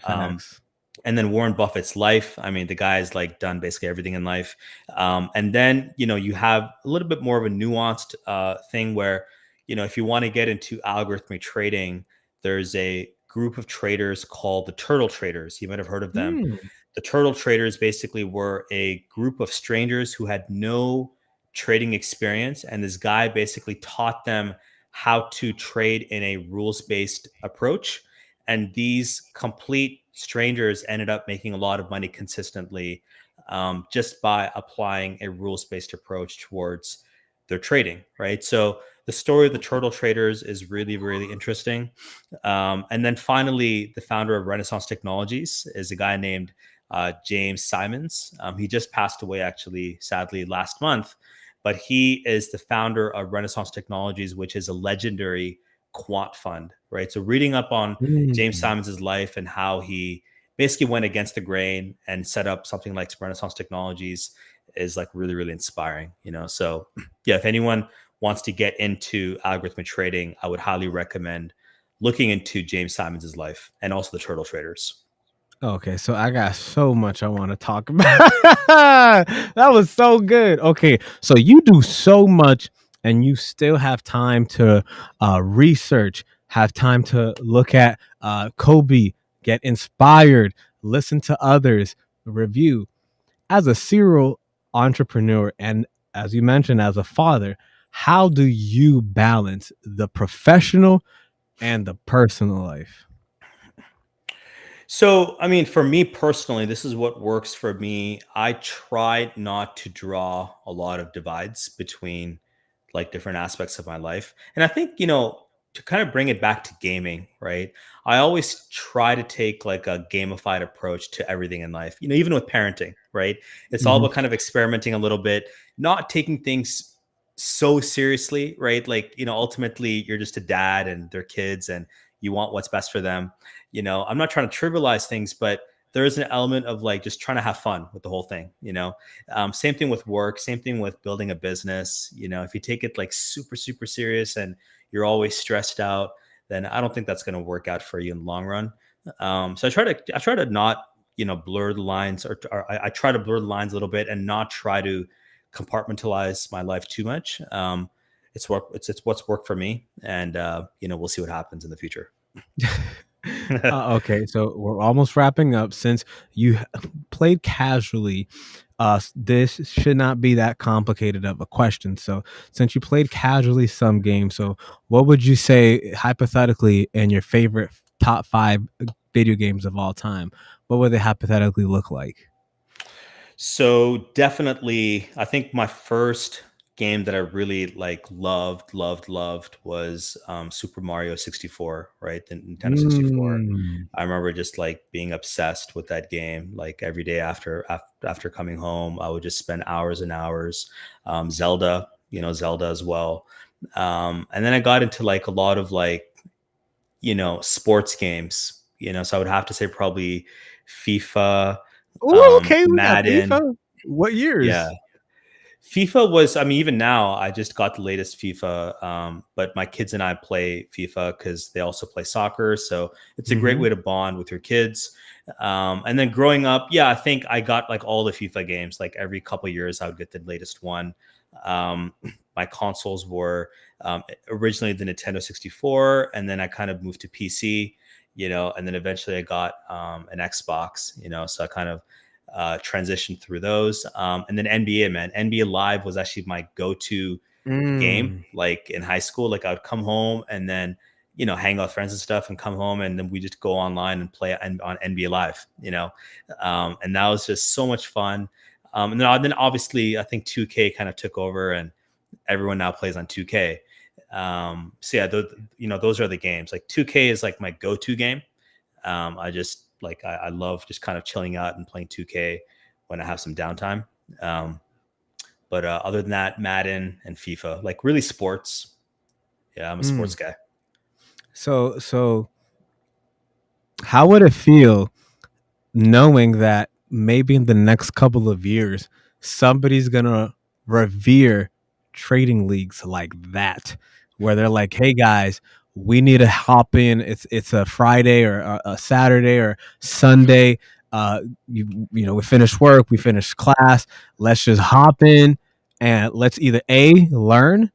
Um, Facts. and then Warren Buffett's life. I mean, the guy's like done basically everything in life. And then, you know, you have a little bit more of a nuanced thing where, you know, if you want to get into algorithmic trading, there's a group of traders called the Turtle Traders. You might have heard of them. Mm. The Turtle Traders basically were a group of strangers who had no trading experience. And this guy basically taught them how to trade in a rules based approach. And these complete strangers ended up making a lot of money consistently, just by applying a rules based approach towards their trading, right? So the story of the Turtle Traders is really, really interesting. And then finally, the founder of Renaissance Technologies is a guy named James Simons. He just passed away, actually, sadly, last month. But he is the founder of Renaissance Technologies, which is a legendary quant fund, right? So reading up on James Mm. Simons' life and how he basically went against the grain and set up something like Renaissance Technologies is like really, really inspiring, you know? So yeah, if anyone wants to get into algorithmic trading, I would highly recommend looking into James Simons' life and also the Turtle Traders. Okay, so I got so much I want to talk about. That was so good. Okay, so you do so much and you still have time to research, have time to look at Kobe, get inspired, listen to others, review. As a serial entrepreneur and as you mentioned, as a father, how do you balance the professional and the personal life? So, I mean, for me personally, this is what works for me. I try not to draw a lot of divides between like different aspects of my life. And I think, you know, to kind of bring it back to gaming, right? I always try to take like a gamified approach to everything in life, you know, even with parenting, right? It's all Mhm. about kind of experimenting a little bit, not taking things so seriously, right? Like, you know, ultimately you're just a dad and they're kids and you want what's best for them. You know, I'm not trying to trivialize things, but there is an element of like just trying to have fun with the whole thing, you know. Same thing with work, same thing with building a business. You know, if you take it like super serious and you're always stressed out, then I don't think that's going to work out for you in the long run. So I try to not, you know, blur the lines, or I try to blur the lines a little bit and not try to compartmentalize my life too much. It's what's worked for me, and you know, we'll see what happens in the future. Okay, so we're almost wrapping up. Since you played casually, this should not be that complicated of a question. So, since you played casually some games, so what would you say hypothetically in your favorite top five video games of all time? What would they hypothetically look like? So definitely, I think my first game that I really like loved was Super Mario 64, right? The Nintendo 64. Mm. I remember just like being obsessed with that game. Like every day after coming home, I would just spend hours and hours. Zelda, you know, Zelda as well. And then I got into like a lot of like sports games. So I would have to say probably FIFA, Oh, okay, we got Madden. FIFA. What Yeah. years? FIFA was, I mean, even now, I just got the latest FIFA, but my kids and I play FIFA because they also play soccer. So it's a great Mm-hmm. way to bond with your kids. And then growing up, yeah, I think I got like all the FIFA games. Like every couple of years, I would get the latest one. Um, my consoles were originally the Nintendo 64, and then I kind of moved to PC, and then eventually I got an Xbox, so I kind of transitioned through those. And then NBA, man, NBA Live was actually my go-to game. Mm. Like in high school, like I would come home and then hang out with friends and stuff, and come home and then we just go online and play on NBA Live. And that was just so much fun. And then obviously I think 2K kind of took over, and everyone now plays on 2K. So yeah, those are the games. Like 2K is like my go-to game. I just like I love just kind of chilling out and playing 2K when I have some downtime. But other than that, Madden and FIFA, like really sports. Yeah, I'm a Mm. sports guy. So how would it feel knowing that maybe in the next couple of years somebody's gonna revere trading leagues like that, where they're like, hey guys, we need to hop in, it's a Friday or a Saturday or Sunday, we finish work, we finish class, let's just hop in and let's either A, learn,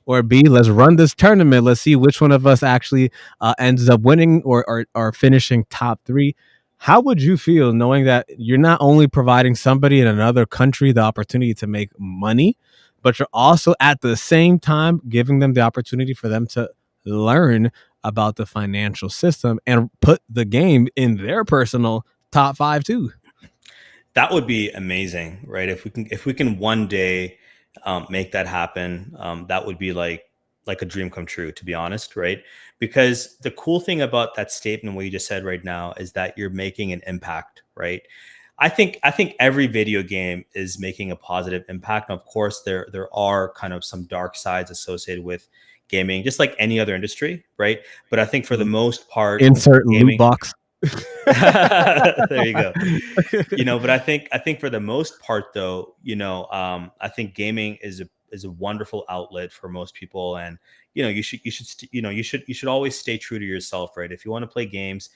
or B, let's run this tournament. Let's see which one of us actually ends up winning or finishing top three. How would you feel knowing that you're not only providing somebody in another country the opportunity to make money, but you're also at the same time giving them the opportunity for them to learn about the financial system and put the game in their personal top five too? That would be amazing, right? If we can one day make that happen, that would be like a dream come true, to be honest, right? Because the cool thing about that statement, what you just said right now, is that you're making an impact, right? I think every video game is making a positive impact. And of course, there are kind of some dark sides associated with gaming, just like any other industry, right? But I think for the most part, Insert loot gaming. box. There you go. But I think for the most part, though, I think gaming is a wonderful outlet for most people. And you should always stay true to yourself, right? If you want to play games.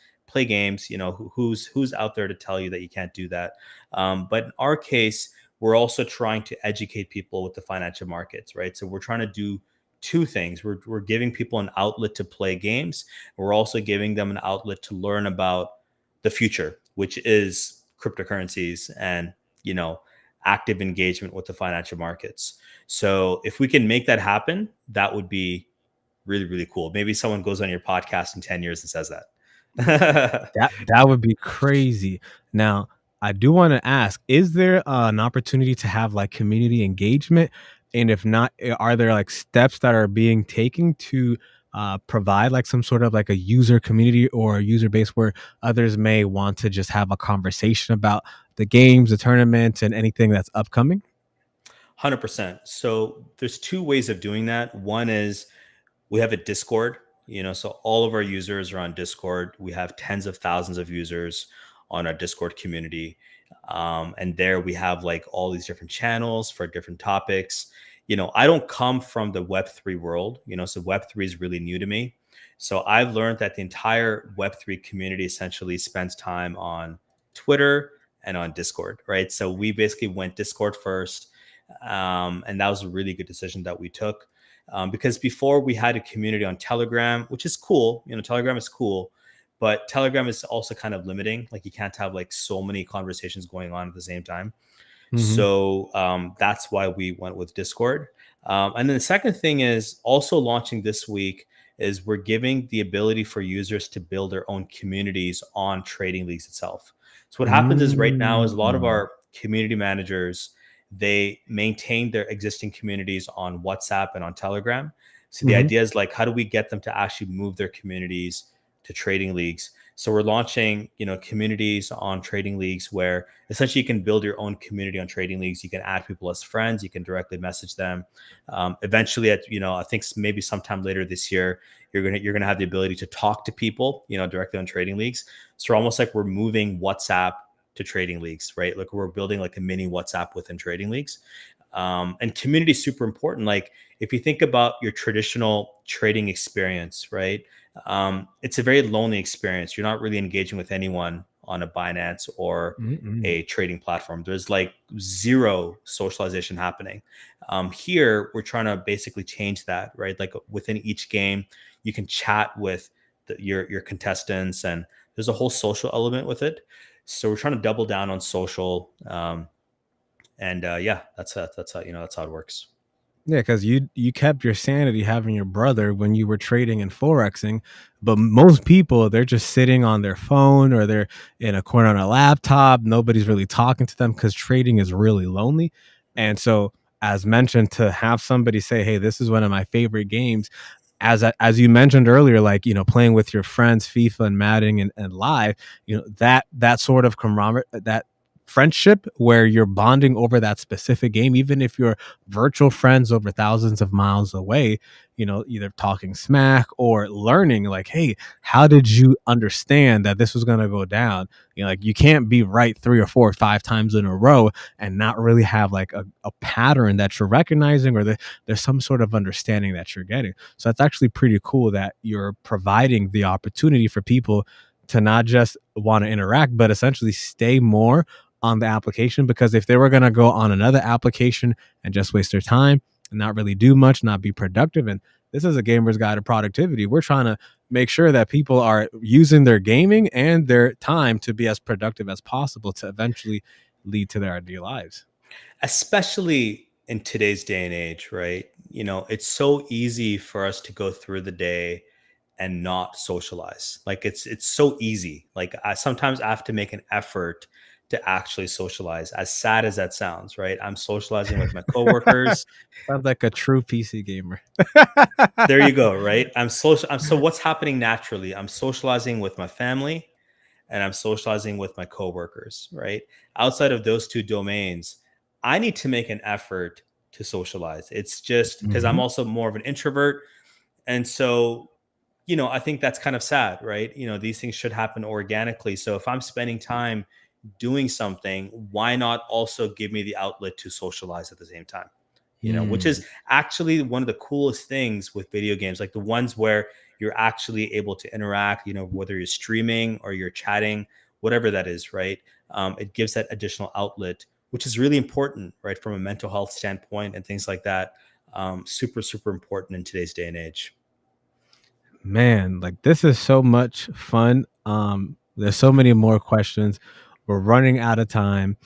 Who's out there to tell you that you can't do that? But in our case, we're also trying to educate people with the financial markets, right? So we're trying to do two things. We're giving people an outlet to play games. We're also giving them an outlet to learn about the future, which is cryptocurrencies and active engagement with the financial markets. So if we can make that happen, that would be really, really cool. Maybe someone goes on your podcast in 10 years and says that. That would be crazy. Now, I do want to ask: is there an opportunity to have like community engagement? And if not, are there like steps that are being taken to provide like some sort of like a user community or a user base where others may want to just have a conversation about the games, the tournaments, and anything that's upcoming? 100%. So there's two ways of doing that. One is we have a Discord, so all of our users are on Discord. We have tens of thousands of users on our Discord community. And there we have like all these different channels for different topics. I don't come from the Web3 world, so Web3 is really new to me. So I've learned that the entire Web3 community essentially spends time on Twitter and on Discord, right? So we basically went Discord first. And that was a really good decision that we took. Because before we had a community on Telegram, which is cool. Telegram is cool, but Telegram is also kind of limiting. Like you can't have like so many conversations going on at the same time. Mm-hmm. So that's why we went with Discord. And then the second thing is also launching this week is we're giving the ability for users to build their own communities on Trading Leagues itself. So what happens is right now is a lot of Mm. our community managers, they maintain their existing communities on WhatsApp and on Telegram. So the Mhm. idea is like, how do we get them to actually move their communities to Trading Leagues? So we're launching, communities on Trading Leagues where essentially you can build your own community on Trading Leagues. You can add people as friends. You can directly message them. Eventually, I think maybe sometime later this year, you're gonna have the ability to talk to people, directly on Trading Leagues. So almost like we're moving WhatsApp to Trading Leagues, right? Like we're building like a mini WhatsApp within Trading Leagues. And community is super important. Like if you think about your traditional trading experience, right? It's a very lonely experience. You're not really engaging with anyone on a Binance or Mm-mm. a trading platform. There's like zero socialization happening. Here, we're trying to basically change that, right? Like within each game, you can chat with your contestants, and there's a whole social element with it. So we're trying to double down on social. And yeah, that's how it works. Yeah, because you kept your sanity having your brother when you were trading and forexing, but most people they're just sitting on their phone or they're in a corner on a laptop. Nobody's really talking to them because trading is really lonely. And so, as mentioned, to have somebody say, "Hey, this is one of my favorite games," as you mentioned earlier, like playing with your friends, FIFA and Madden and live, that sort of camaraderie, that friendship where you're bonding over that specific game, even if you're virtual friends over thousands of miles away, either talking smack or learning like, hey, how did you understand that this was going to go down? Like you can't be right 3 or 4 or 5 times in a row and not really have like a pattern that you're recognizing or there's some sort of understanding that you're getting. So that's actually pretty cool that you're providing the opportunity for people to not just want to interact, but essentially stay more on the application, because if they were going to go on another application and just waste their time and not really do much, not be productive. And this is a gamer's guide to productivity. We're trying to make sure that people are using their gaming and their time to be as productive as possible to eventually lead to their ideal lives. Especially in today's day and age, right? It's so easy for us to go through the day and not socialize. Like it's so easy. Like sometimes I have to make an effort to actually socialize. As sad as that sounds, right? I'm socializing with my coworkers. Sounds like a true PC gamer. There you go, right? So what's happening naturally? I'm socializing with my family and I'm socializing with my coworkers, right? Outside of those two domains, I need to make an effort to socialize. It's just because I'm Mhm. also more of an introvert. And so, I think that's kind of sad, right? These things should happen organically. So if I'm spending time doing something, why not also give me the outlet to socialize at the same time? Which Mm. is actually one of the coolest things with video games, like the ones where you're actually able to interact, whether you're streaming or you're chatting, whatever that is, right? It gives that additional outlet, which is really important, right? From a mental health standpoint and things like that. Super, super important in today's day and age. Man, like this is so much fun. There's so many more questions. We're running out of time.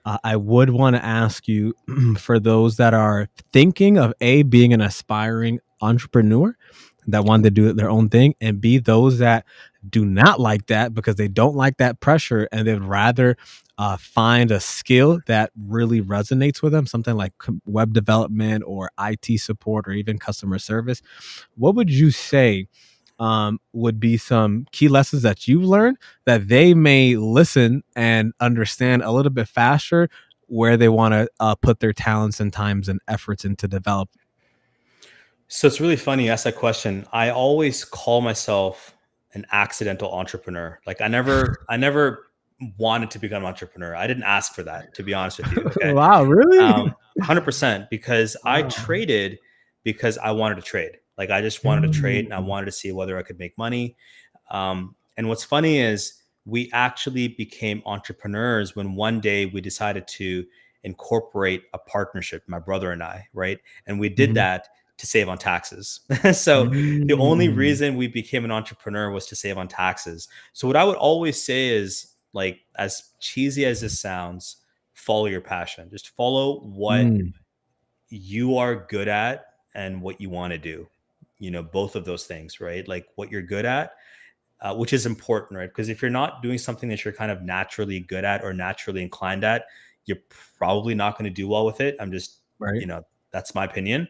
I would want to ask you for those that are thinking of A, being an aspiring entrepreneur that want to do their own thing, and B, those that do not like that because they don't like that pressure and they'd rather find a skill that really resonates with them, something like web development or IT support or even customer service. What would you say would be some key lessons that you've learned that they may listen and understand a little bit faster where they want to put their talents and times and efforts into develop? So it's really funny you ask that question. I always call myself an accidental entrepreneur. Like I never wanted to become an entrepreneur. I didn't ask for that, to be honest with you. Okay. Wow, really? 100% because I Wow. traded because I wanted to trade. Like I just wanted to trade and I Mm. wanted to see whether I could make money. And what's funny is we actually became entrepreneurs when one day we decided to incorporate a partnership, my brother and I, right? And we did Mhm. that to save on taxes. So the only Mm. reason we became an entrepreneur was to save on taxes. So what I would always say is, like, as cheesy as this sounds, follow your passion. Just follow what Mm. you are good at and what you want to do. Both of those things, right? Like what you're good at, which is important, right? Because if you're not doing something that you're kind of naturally good at or naturally inclined at, you're probably not going to do well with it. I'm just, Right. you know, that's my opinion.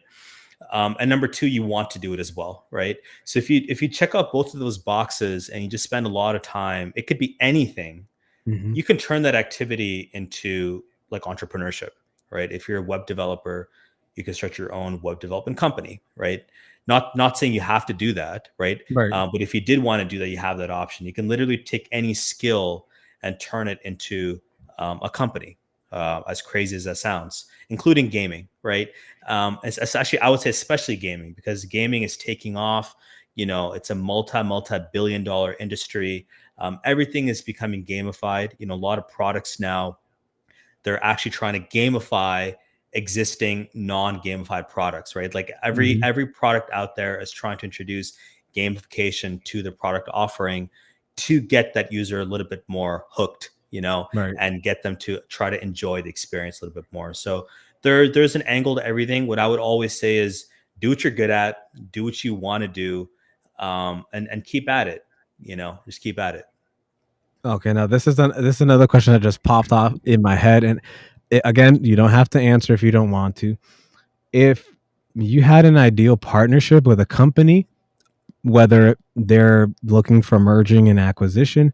And number two, you want to do it as well, right? So if you check out both of those boxes and you just spend a lot of time, it could be anything. Hmm. You can turn that activity into like entrepreneurship, right? If you're a web developer, you can start your own web development company, right? Not saying you have to do that, right? Right. But if you did want to do that, you have that option. You can literally take any skill and turn it into a company. As crazy as that sounds, including gaming, right? It's actually, I would say, especially gaming, because gaming is taking off. It's a multi billion dollar industry. Everything is becoming gamified. A lot of products now, they're actually trying to gamify existing non-gamified products, right? Like every Hmm. every product out there is trying to introduce gamification to the product offering to get that user a little bit more hooked, Right. and get them to try to enjoy the experience a little bit more. So there's an angle to everything. What I would always say is do what you're good at, do what you want to do, and keep at it. Just keep at it. Okay, now this is another question that just popped off in my head, and again, you don't have to answer if you don't want to. If you had an ideal partnership with a company, whether they're looking for merging and acquisition,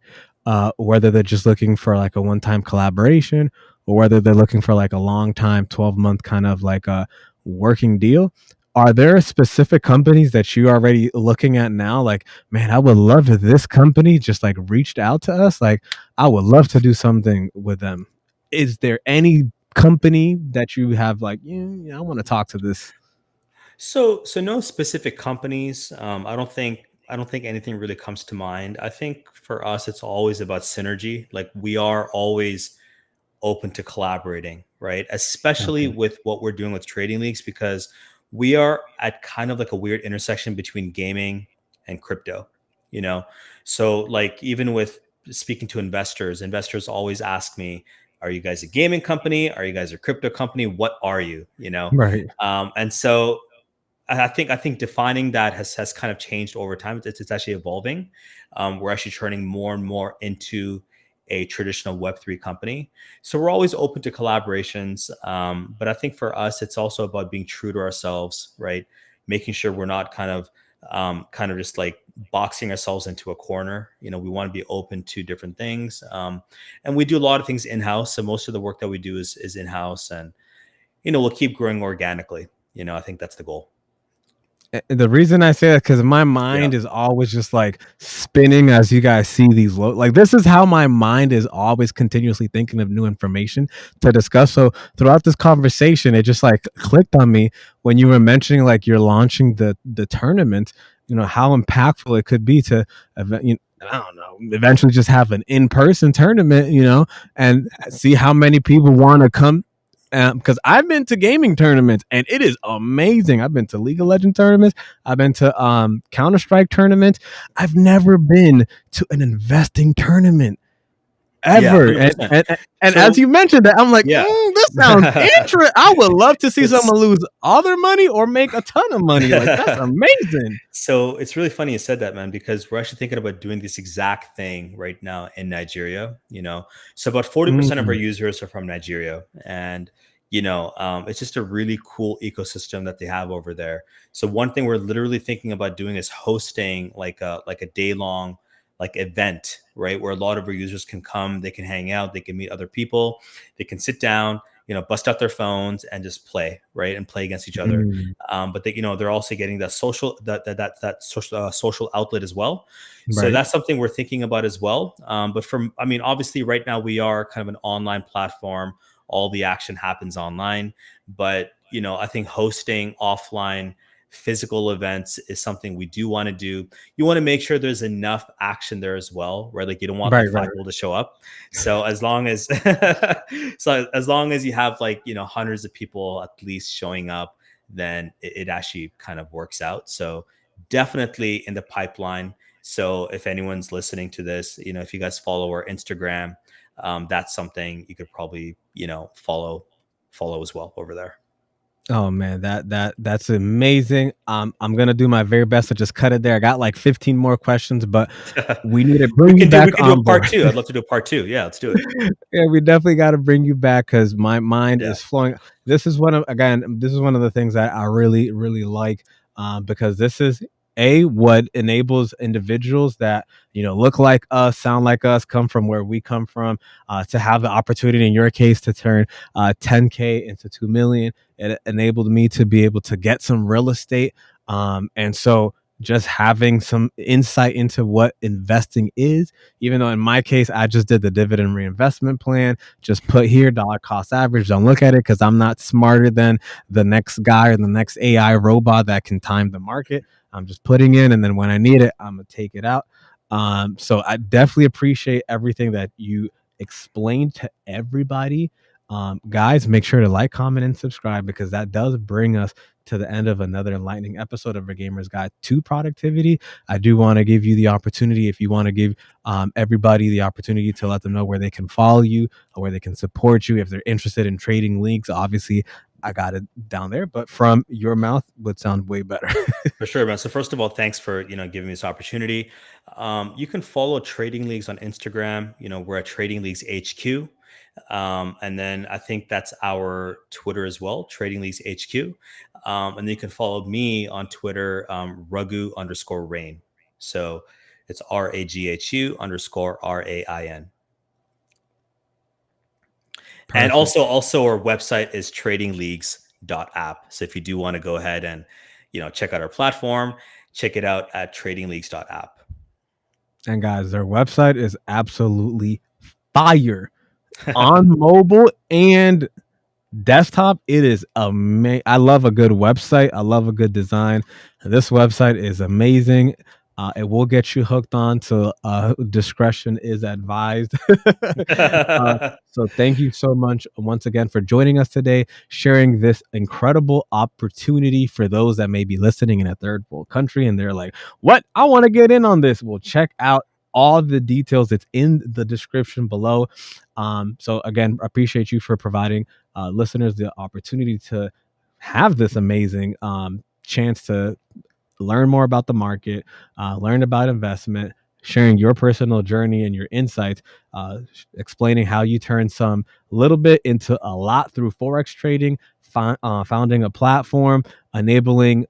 whether they're just looking for like a one-time collaboration, or whether they're looking for like a long time 12-month kind of like a working deal, are there specific companies that you are already looking at now, like, man, I would love if this company just like reached out to us, like I would love to do something with them? Is there any company that you have like, yeah, I want to talk to this? So no specific companies. I don't think anything really comes to mind. I think for us, it's always about synergy. Like we are always open to collaborating, right? Especially Okay. with what we're doing with trading leagues, because we are at kind of like a weird intersection between gaming and crypto, you know? So like even with speaking to investors always ask me, are you guys a gaming company? Are you guys a crypto company? What are you? Right. And so I think defining that has kind of changed over time. It's actually evolving. We're actually turning more and more into a traditional Web3 company. So we're always open to collaborations. But I think for us, it's also about being true to ourselves, right? Making sure we're not kind of just like boxing ourselves into a corner. We want to be open to different things. And we do a lot of things in house. So most of the work that we do is in house, and we'll keep growing organically. I think that's the goal. The reason I say that, because my Yeah. mind is always just like spinning as you guys see these like this is how my mind is always continuously thinking of new information to discuss. So throughout this conversation, it just like clicked on me when you were mentioning like you're launching the tournament. How impactful it could be to I don't know, eventually just have an in-person tournament, and see how many people want to come, because I've been to gaming tournaments and it is amazing. I've been to League of Legends tournaments. I've been to Counter Strike tournaments. I've never been to an investing tournament Yeah, ever. And 100%. and, and as So, you mentioned that, I'm like, yeah. this sounds interesting. I would love to see It's someone lose all their money or make a ton of money. Like that's amazing. so it's really funny you said that, man, because we're actually thinking about doing this exact thing right now in Nigeria. So about 40% of our Mm, users are from Nigeria, and it's just a really cool ecosystem that they have over there. So one thing we're literally thinking about doing is hosting like a day long like event, right, where a lot of our users can come, they can hang out, they can meet other people, they can sit down, bust out their phones and just play, right, and play against each other. mm, But they're also getting that social outlet as well. So right. that's something we're thinking about as well. But obviously, right now we are kind of an online platform. All the action happens online, but I think hosting offline physical events is something we do want to do. You want to make sure there's enough action there as well, right? Like you don't want like Right, five right. people to show up. So as long as as long as you have like hundreds of people at least showing up, then it actually kind of works out. So definitely in the pipeline. So if anyone's listening to this, if you guys follow our Instagram, that's something you could probably follow as well over there. Oh man, that's amazing. I'm gonna do my very best to just cut it there. I got like 15 more questions, but we need to we bring you can do back we can do a on board. part two. I'd love to do a part two. Yeah, let's do it. Yeah, we definitely got to bring you back because my mind Yeah. is flowing. This is one of again, this is one of the things that I really, really like because this is what enables individuals that look like us, sound like us, come from where we come from, to have the opportunity in your case to turn 10K into 2 million. It enabled me to be able to get some real estate, and so just having some insight into what investing is, even though in my case I just did the dividend reinvestment plan, just put here dollar cost average, don't look at it because I'm not smarter than the next guy or the next AI robot that can time the market. I'm just putting in, and then when I need it, I'm gonna take it out. So I definitely appreciate everything that you explained to everybody. Guys, make sure to like, comment, and subscribe because that does bring us to the end of another enlightening episode of A Gamer's Guide to Productivity. I do want to give you the opportunity, if you want to give everybody the opportunity to let them know where they can follow you or where they can support you if they're interested in trading leagues. Obviously, I got it down there, but from your mouth would sound way better. For sure, man. So first of all, thanks for giving me this opportunity. You can follow Trading Leagues on Instagram. We're at Trading Leagues HQ, and then I think that's our Twitter as well, Trading Leagues HQ. And then you can follow me on Twitter, Ragu_Rain. So it's RAGHU_RAIN. And Perfect. also our website is tradingleagues.app. So if you do want to go ahead and check out our platform, check it out at tradingleagues.app. And guys, their website is absolutely fire on mobile and desktop. It is amazing. I love a good website. I love a good design. This website is amazing. It will get you hooked on, so discretion is advised. uh, so thank you so much once again for joining us today, sharing this incredible opportunity for those that may be listening in a third world country and they're like, what? I want to get in on this. Well, check out all the details. It's in the description below. So again, appreciate you for providing listeners the opportunity to have this amazing chance to learn more about the market, learn about investment, sharing your personal journey and your insights, explaining how you turn some little bit into a lot through forex trading, founding a platform, enabling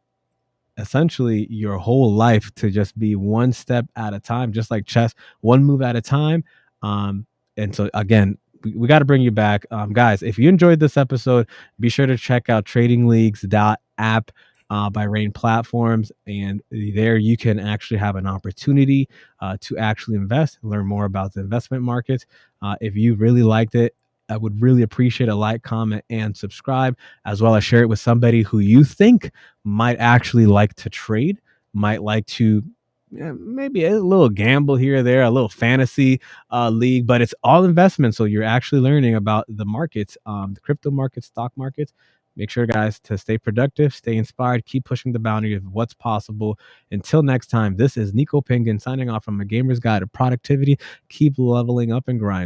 essentially your whole life to just be one step at a time, just like chess, one move at a time. Um, and so again, we got to bring you back. Guys, if you enjoyed this episode, be sure to check out tradingleagues.app by Rain Platforms. And there you can actually have an opportunity to actually invest, learn more about the investment markets. If you really liked it, I would really appreciate a like, comment, and subscribe, as well as share it with somebody who you think might actually like to trade, might like to maybe a little gamble here or there, a little fantasy league, but it's all investment. So you're actually learning about the markets, the crypto markets, stock markets. Make sure, guys, to stay productive, stay inspired, keep pushing the boundary of what's possible. Until next time, this is Nico Penguin signing off from A Gamer's Guide to Productivity. Keep leveling up and grinding.